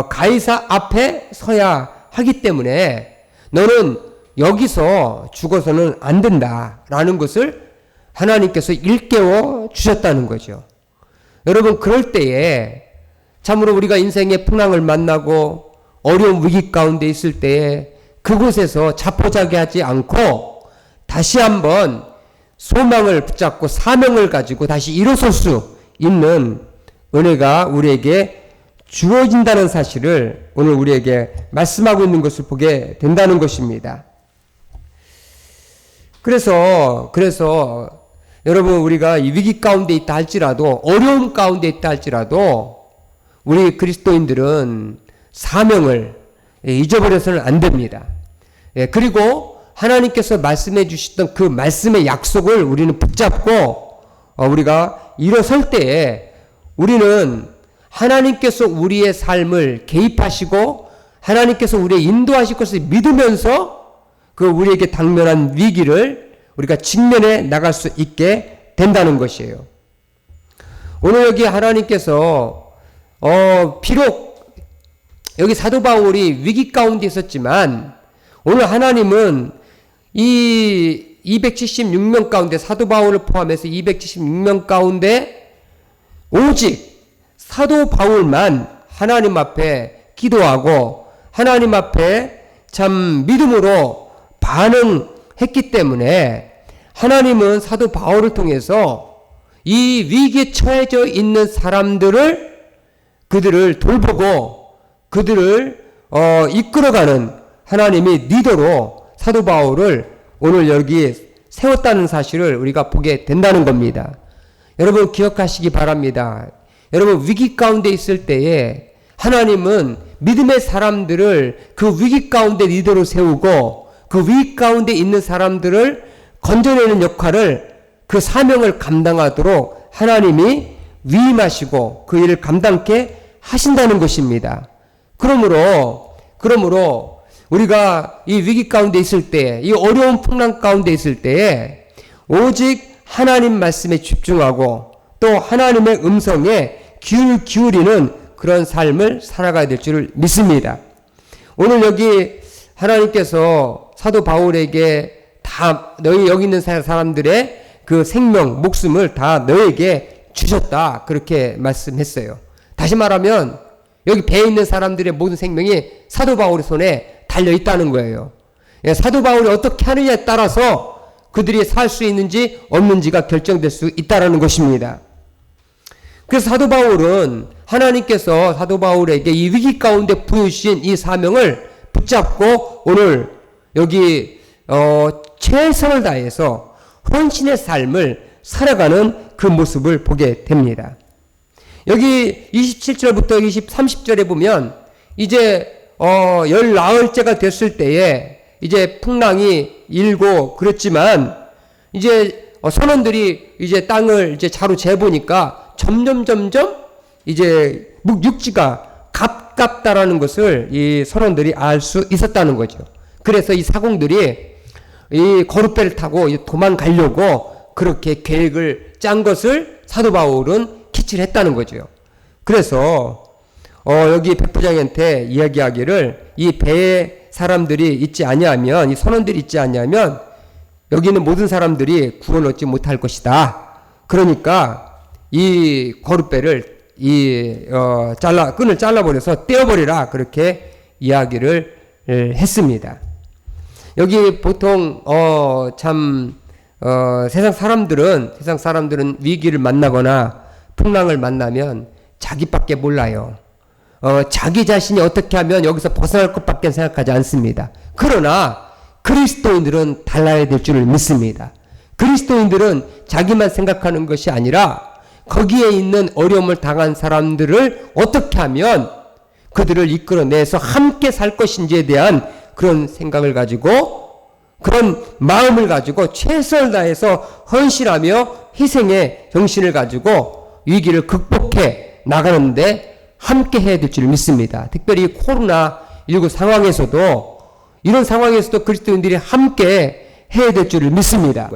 가이사 앞에 서야 하기 때문에 너는 여기서 죽어서는 안 된다라는 것을 하나님께서 일깨워 주셨다는 거죠. 여러분, 그럴 때에 참으로 우리가 인생의 풍랑을 만나고 어려운 위기 가운데 있을 때에 그곳에서 자포자기하지 않고 다시 한번 소망을 붙잡고 사명을 가지고 다시 일어설 수 있는 은혜가 우리에게 주어진다는 사실을 오늘 우리에게 말씀하고 있는 것을 보게 된다는 것입니다. 그래서 여러분, 우리가 이 위기 가운데 있다 할지라도, 어려움 가운데 있다 할지라도 우리 그리스도인들은 사명을 잊어버려서는 안 됩니다. 그리고 하나님께서 말씀해 주셨던 그 말씀의 약속을 우리는 붙잡고 우리가 일어설 때에 우리는 하나님께서 우리의 삶을 개입하시고 하나님께서 우리의 인도하실 것을 믿으면서 그 우리에게 당면한 위기를 우리가 직면해 나갈 수 있게 된다는 것이에요. 오늘 여기 하나님께서 비록 여기 사도 바울이 위기 가운데 있었지만 오늘 하나님은 이 276명 가운데, 사도 바울을 포함해서 276명 가운데 오직 사도 바울만 하나님 앞에 기도하고 하나님 앞에 참 믿음으로 반응했기 때문에 하나님은 사도 바울을 통해서 이 위기에 처해져 있는 사람들을, 그들을 돌보고 그들을 이끌어가는 하나님의 리더로 사도 바울을 오늘 여기 세웠다는 사실을 우리가 보게 된다는 겁니다. 여러분, 기억하시기 바랍니다. 여러분, 위기 가운데 있을 때에 하나님은 믿음의 사람들을 그 위기 가운데 리더로 세우고 그 위기 가운데 있는 사람들을 건져내는 역할을, 그 사명을 감당하도록 하나님이 위임하시고 그 일을 감당케 하신다는 것입니다. 그러므로 우리가 이 위기 가운데 있을 때, 이 어려운 풍랑 가운데 있을 때에 오직 하나님 말씀에 집중하고 또 하나님의 음성에 귀를 기울이는 그런 삶을 살아가야 될 줄을 믿습니다. 오늘 여기 하나님께서 사도 바울에게 다 너희 여기 있는 사람들의 그 생명, 목숨을 다 너에게 주셨다, 그렇게 말씀했어요. 다시 말하면 여기 배에 있는 사람들의 모든 생명이 사도 바울의 손에 달려 있다는 거예요. 사도 바울이 어떻게 하느냐에 따라서 그들이 살 수 있는지 없는지가 결정될 수 있다는 것입니다. 그래서 사도 바울은 하나님께서 사도 바울에게 이 위기 가운데 부여주신 이 사명을 붙잡고 오늘 여기 최선을 다해서 헌신의 삶을 살아가는 그 모습을 보게 됩니다. 여기 27절부터 30절에 보면 이제 19일째가 됐을 때에 이제 풍랑이 일고 그랬지만 이제 선원들이 이제 땅을 이제 자로 재보니까 점점 이제 육지가 가깝다라는 것을 이 선원들이 알 수 있었다는 거죠. 그래서 이 사공들이 이 거룻배를 타고 도망가려고 그렇게 계획을 짠 것을 사도 바울은 캐치를 했다는 거죠. 그래서 여기 백부장한테 이야기하기를 이 배에 사람들이 있지 아니하면, 이 선원들이 있지 아니하면 여기는 모든 사람들이 구원 얻지 못할 것이다. 그러니까 이 거룻배를 끈을 잘라버려서 떼어버리라. 그렇게 이야기를 했습니다. 여기 보통 세상 사람들은 위기를 만나거나 풍랑을 만나면 자기밖에 몰라요. 자기 자신이 어떻게 하면 여기서 벗어날 것밖에 생각하지 않습니다. 그러나 그리스도인들은 달라야 될 줄을 믿습니다. 그리스도인들은 자기만 생각하는 것이 아니라 거기에 있는 어려움을 당한 사람들을 어떻게 하면 그들을 이끌어내서 함께 살 것인지에 대한 그런 생각을 가지고, 그런 마음을 가지고 최선을 다해서 헌신하며 희생의 정신을 가지고 위기를 극복해 나가는데 함께 해야 될 줄 믿습니다. 특별히 코로나19 상황에서도, 이런 상황에서도 그리스도인들이 함께 해야 될 줄을 믿습니다.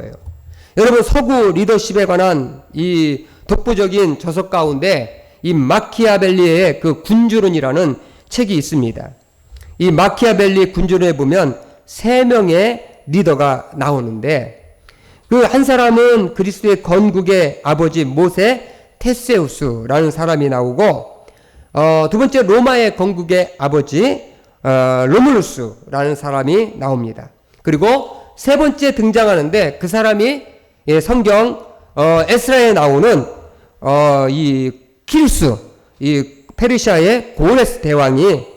여러분, 서구 리더십에 관한 이 독보적인 저서 가운데 이 마키아벨리의 그 군주론이라는 책이 있습니다. 이 마키아벨리 군주론에 보면 3명의 리더가 나오는데, 그 한 사람은 그리스도의 건국의 아버지 모세 테세우스라는 사람이 나오고, 두 번째 로마의 건국의 아버지 로물루스라는 사람이 나옵니다. 그리고 세 번째 등장하는데 그 사람이 성경 에스라에 나오는 이 키루스, 이 페르시아의 고레스 대왕이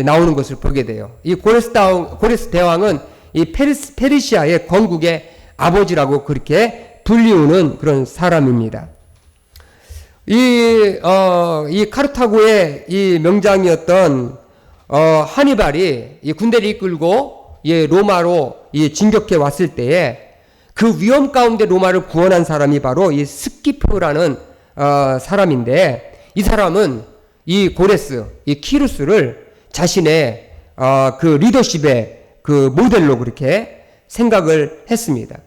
나오는 것을 보게 돼요. 이 고레스 대왕은 이 페르시아의 건국의 아버지라고 그렇게 불리우는 그런 사람입니다. 이 카르타고의 이 명장이었던 하니발이 이 군대를 이끌고 로마로 진격해 왔을 때에 그 위험 가운데 로마를 구원한 사람이 바로 이 스키프라는 사람인데, 이 사람은 이 고레스, 이 키루스를 자신의 그 리더십의 그 모델로 그렇게 생각을 했습니다.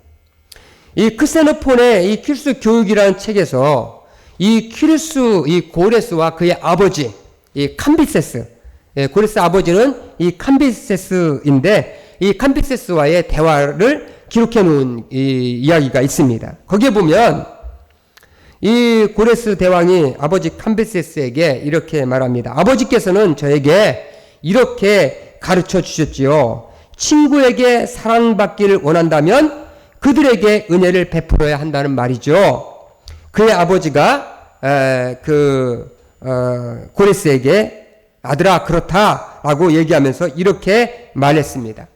이 크세노폰의 이 키루스 교육이라는 책에서 이 키루스, 이 고레스와 그의 아버지, 이 캄비세스, 고레스 아버지는 이 캄비세스인데, 이 캄비세스와의 대화를 기록해 놓은 이야기가 있습니다. 거기에 보면 이 고레스 대왕이 아버지 캄비세스에게 이렇게 말합니다. 아버지께서는 저에게 이렇게 가르쳐 주셨지요. 친구에게 사랑받기를 원한다면 그들에게 은혜를 베풀어야 한다는 말이죠. 그의 아버지가 고레스에게 아들아 그렇다라고 얘기하면서 이렇게 말했습니다.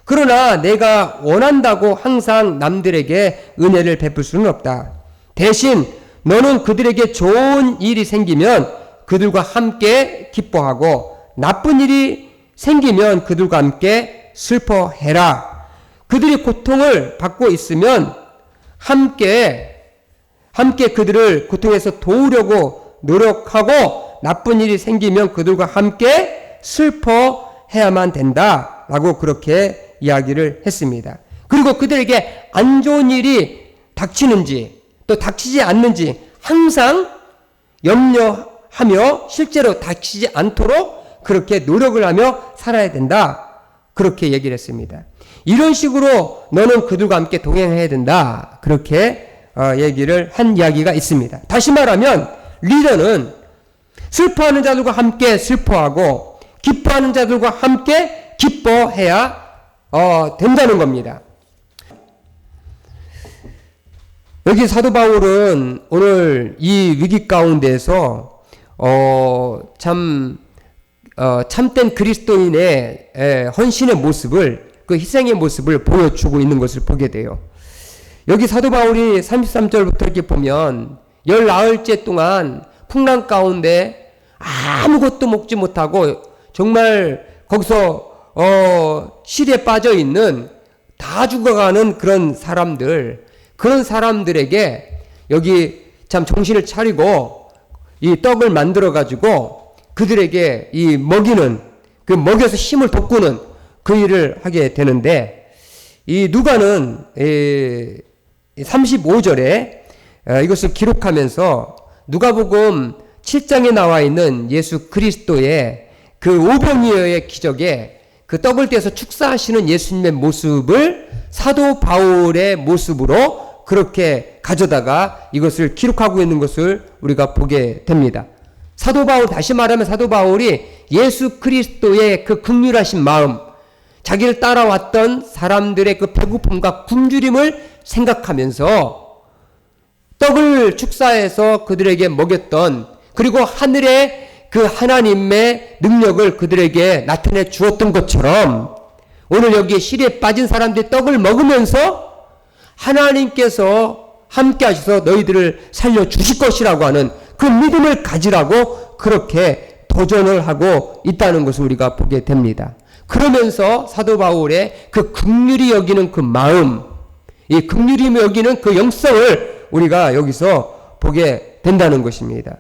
그러나 내가 원한다고 항상 남들에게 은혜를 베풀 수는 없다. 대신 너는 그들에게 좋은 일이 생기면 그들과 함께 기뻐하고 나쁜 일이 생기면 그들과 함께 슬퍼해라. 그들이 고통을 받고 있으면 함께 그들을 고통에서 도우려고 노력하고 나쁜 일이 생기면 그들과 함께 슬퍼해야만 된다. 라고 그렇게 이야기를 했습니다. 그리고 그들에게 안 좋은 일이 닥치는지 또 닥치지 않는지 항상 염려하며 실제로 닥치지 않도록 그렇게 노력을 하며 살아야 된다. 그렇게 얘기를 했습니다. 이런 식으로 너는 그들과 함께 동행해야 된다. 그렇게 얘기를 한 이야기가 있습니다. 다시 말하면 리더는 슬퍼하는 자들과 함께 슬퍼하고 기뻐하는 자들과 함께 기뻐해야 된다는 겁니다. 여기 사도 바울은 오늘 이 위기 가운데서 참된 그리스도인의 헌신의 모습을, 그 희생의 모습을 보여주고 있는 것을 보게 돼요. 여기 사도 바울이 33절부터 이렇게 보면 19일째 동안 풍랑 가운데 아무것도 먹지 못하고 정말 거기서 실에 빠져 있는 다 죽어가는 그런 사람들에게 여기 참 정신을 차리고 이 떡을 만들어 가지고 그들에게 이 먹여서 힘을 돋구는 그 일을 하게 되는데, 이 누가는 35절에 이것을 기록하면서 누가복음 7장에 나와 있는 예수 그리스도의 그 오병이어의 기적에 그 떡을 떼서 축사하시는 예수님의 모습을 사도 바울의 모습으로 그렇게 가져다가 이것을 기록하고 있는 것을 우리가 보게 됩니다. 사도 바울, 다시 말하면 사도 바울이 예수 그리스도의 그 긍휼하신 마음, 자기를 따라왔던 사람들의 그 배고픔과 굶주림을 생각하면서 떡을 축사해서 그들에게 먹였던, 그리고 하늘의 그 하나님의 능력을 그들에게 나타내 주었던 것처럼 오늘 여기 실에 빠진 사람들이 떡을 먹으면서 하나님께서 함께 하셔서 너희들을 살려주실 것이라고 하는 그 믿음을 가지라고 그렇게 도전을 하고 있다는 것을 우리가 보게 됩니다. 그러면서 사도 바울의 그 긍휼히 여기는 그 마음, 이 긍휼히 여기는 그 영성을 우리가 여기서 보게 된다는 것입니다.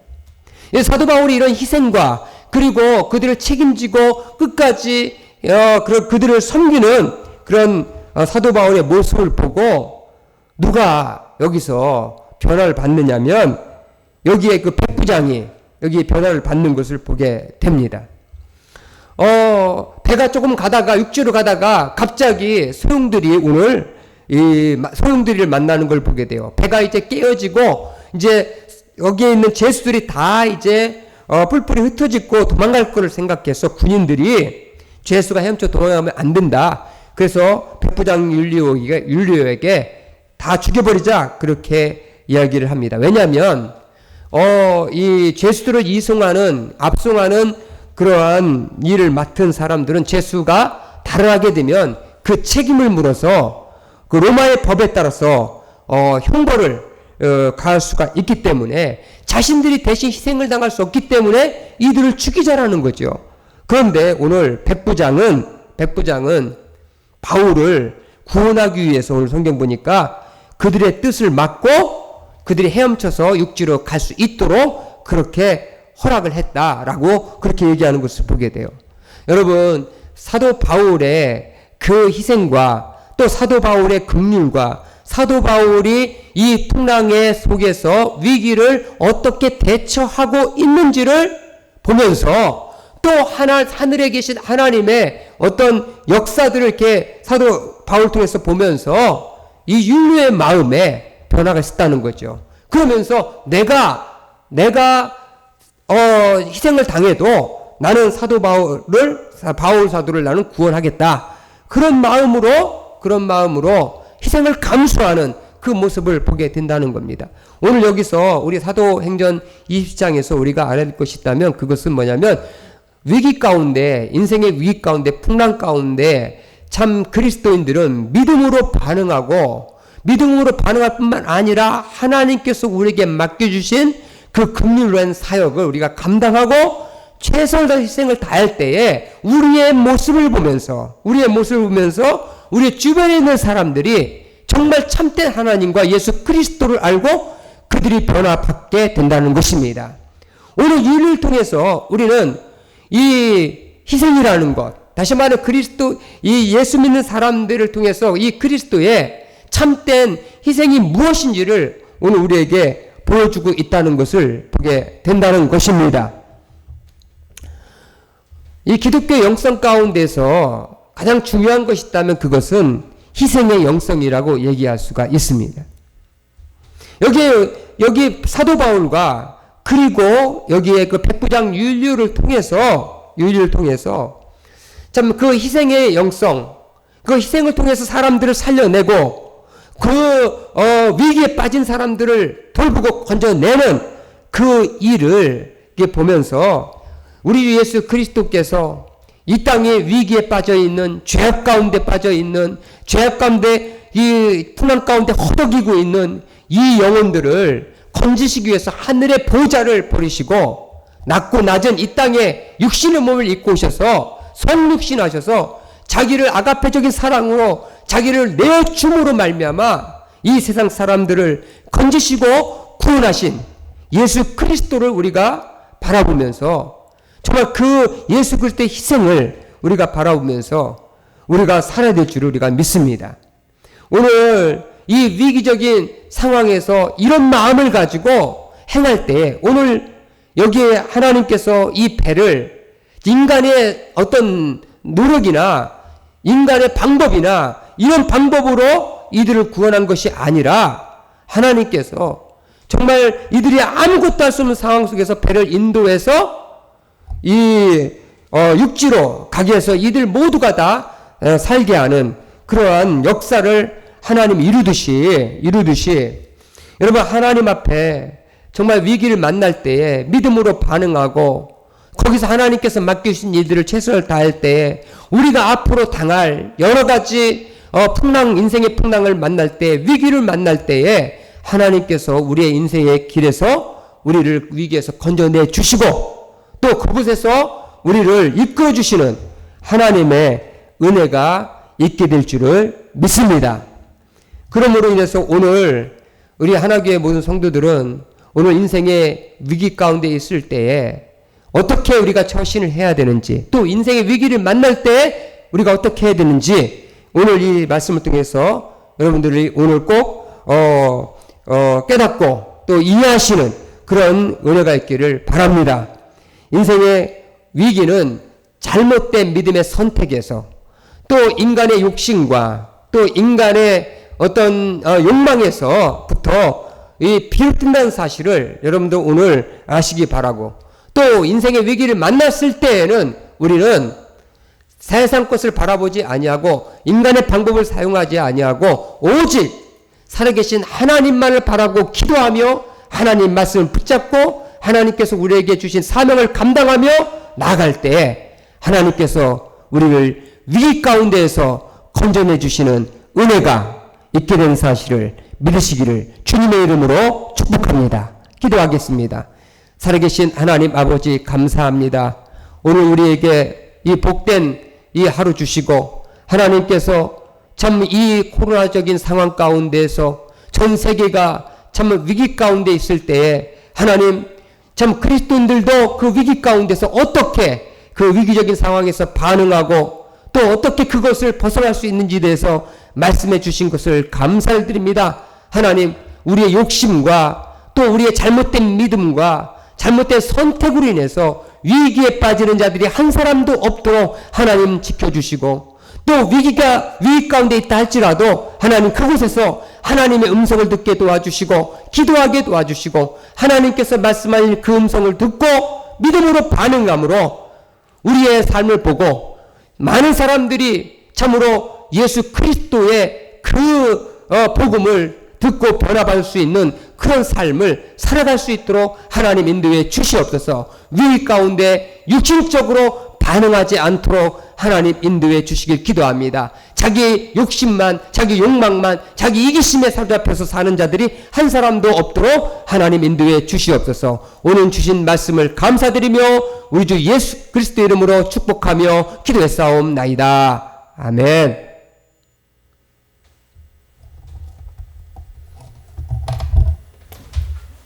사도 바울이 이런 희생과 그리고 그들을 책임지고 끝까지 그들을 섬기는 그런 사도 바울의 모습을 보고 누가 여기서 변화를 받느냐면 여기에 그 백부장이 여기 변화를 받는 것을 보게 됩니다. 배가 조금 가다가 육지로 가다가 갑자기 소용들이 오늘 이 소용들이를 만나는 걸 보게 돼요. 배가 이제 깨어지고 이제 여기에 있는 죄수들이 다 이제 뿔뿔이 흩어지고 도망갈 거를 생각해서 군인들이 죄수가 헤엄쳐 도망가면 안 된다. 그래서 백부장 율리오에게 다 죽여버리자 그렇게 이야기를 합니다. 왜냐하면 이 죄수들을 압송하는 그러한 일을 맡은 사람들은 죄수가 달아나게 되면 그 책임을 물어서 그 로마의 법에 따라서 형벌을 가할 수가 있기 때문에 자신들이 대신 희생을 당할 수 없기 때문에 이들을 죽이자라는 거죠. 그런데 오늘 백부장은 바울을 구원하기 위해서 오늘 성경 보니까 그들의 뜻을 막고 그들이 헤엄쳐서 육지로 갈 수 있도록 그렇게 허락을 했다라고 그렇게 얘기하는 것을 보게 돼요. 여러분, 사도 바울의 그 희생과 또 사도 바울의 긍휼과 사도 바울이 이 풍랑의 속에서 위기를 어떻게 대처하고 있는지를 보면서 또 하늘에 계신 하나님의 어떤 역사들을 이렇게 사도 바울 통해서 보면서 이 율리오의 마음에 변화가 있었다는 거죠. 그러면서 내가 희생을 당해도 나는 바울 사도를 나는 구원하겠다. 그런 마음으로 희생을 감수하는 그 모습을 보게 된다는 겁니다. 오늘 여기서 우리 사도행전 20장에서 우리가 알아야 될 것이 있다면 그것은 뭐냐면 위기 가운데, 인생의 위기 가운데, 풍랑 가운데 참 그리스도인들은 믿음으로 반응할 뿐만 아니라 하나님께서 우리에게 맡겨주신 그 긍휼한 사역을 우리가 감당하고 최선을 다해 희생을 다할 때에 우리의 모습을 보면서 우리의 주변에 있는 사람들이 정말 참된 하나님과 예수 그리스도를 알고 그들이 변화받게 된다는 것입니다. 오늘 이 일을 통해서 우리는 이 희생이라는 것, 다시 말해 이 예수 믿는 사람들을 통해서 이 그리스도의 참된 희생이 무엇인지를 오늘 우리에게 보여주고 있다는 것을 보게 된다는 것입니다. 이 기독교 영성 가운데서 가장 중요한 것이 있다면 그것은 희생의 영성이라고 얘기할 수가 있습니다. 여기 사도 바울과 그리고 여기에 그 백부장 율리오를 통해서 참 그 희생의 영성, 그 희생을 통해서 사람들을 살려내고 위기에 빠진 사람들을 돌보고 건져내는 그 일을 보면서 우리 주 예수 그리스도께서 이 땅에 위기에 빠져있는 죄악 가운데 이 풍랑 가운데 허덕이고 있는 이 영혼들을 건지시기 위해서 하늘의 보좌를 버리시고 낮고 낮은 이 땅에 육신의 몸을 입고 오셔서 성육신하셔서 자기를 아가페적인 사랑으로 자기를 내줌으로 말미암아 이 세상 사람들을 건지시고 구원하신 예수 그리스도를 우리가 바라보면서 정말 그 예수 그리스도의 희생을 우리가 바라보면서 우리가 살아야 될 줄을 우리가 믿습니다. 오늘 이 위기적인 상황에서 이런 마음을 가지고 행할 때 오늘 여기에 하나님께서 이 배를 인간의 어떤 노력이나 인간의 방법이나 이런 방법으로 이들을 구원한 것이 아니라 하나님께서 정말 이들이 아무것도 할 수 없는 상황 속에서 배를 인도해서 이 육지로 가게 해서 이들 모두가 다 살게 하는 그러한 역사를 하나님 이루듯이 여러분 하나님 앞에 정말 위기를 만날 때에 믿음으로 반응하고 거기서 하나님께서 맡기신 일들을 최선을 다할 때에 우리가 앞으로 당할 여러 가지 인생의 풍랑을 만날 때 위기를 만날 때에 하나님께서 우리의 인생의 길에서 우리를 위기에서 건져내 주시고 또 그곳에서 우리를 이끌어 주시는 하나님의 은혜가 있게 될 줄을 믿습니다. 그러므로 인해서 오늘 우리 하나교회 모든 성도들은 오늘 인생의 위기 가운데 있을 때에 어떻게 우리가 처신을 해야 되는지 또 인생의 위기를 만날 때 우리가 어떻게 해야 되는지 오늘 이 말씀을 통해서 여러분들이 오늘 꼭 깨닫고 또 이해하시는 그런 은혜가 있기를 바랍니다. 인생의 위기는 잘못된 믿음의 선택에서 또 인간의 욕심과 또 인간의 어떤 욕망에서부터 이 비롯된다는 사실을 여러분도 오늘 아시기 바라고 또 인생의 위기를 만났을 때에는 우리는 세상 것을 바라보지 아니하고 인간의 방법을 사용하지 아니하고 오직 살아계신 하나님만을 바라고 기도하며 하나님 말씀을 붙잡고 하나님께서 우리에게 주신 사명을 감당하며 나아갈 때 하나님께서 우리를 위기 가운데에서 건져내 주시는 은혜가 있게 된 사실을 믿으시기를 주님의 이름으로 축복합니다. 기도하겠습니다. 살아계신 하나님 아버지 감사합니다. 오늘 우리에게 이 복된 이 하루 주시고 하나님께서 참 이 코로나적인 상황 가운데에서 전 세계가 참 위기 가운데 있을 때에 하나님 참 그리스도인들도 그 위기 가운데서 어떻게 그 위기적인 상황에서 반응하고 또 어떻게 그것을 벗어날 수 있는지에 대해서 말씀해 주신 것을 감사를 드립니다. 하나님 우리의 욕심과 또 우리의 잘못된 믿음과 잘못된 선택으로 인해서 위기에 빠지는 자들이 한 사람도 없도록 하나님 지켜주시고 또 위기 가운데 있다 할지라도 하나님 그곳에서 하나님의 음성을 듣게 도와주시고 기도하게 도와주시고 하나님께서 말씀하신 그 음성을 듣고 믿음으로 반응함으로 우리의 삶을 보고 많은 사람들이 참으로 예수 그리스도의 그 복음을 듣고 변화받을 수 있는 그런 삶을 살아갈 수 있도록 하나님 인도해 주시옵소서. 위기 가운데 육신적으로 반응하지 않도록 하나님 인도해 주시길 기도합니다. 자기 욕심만, 자기 욕망만, 자기 이기심에 사로잡혀서 사는 자들이 한 사람도 없도록 하나님 인도해 주시옵소서. 오늘 주신 말씀을 감사드리며 우리 주 예수 그리스도 이름으로 축복하며 기도했사옵나이다. 아멘.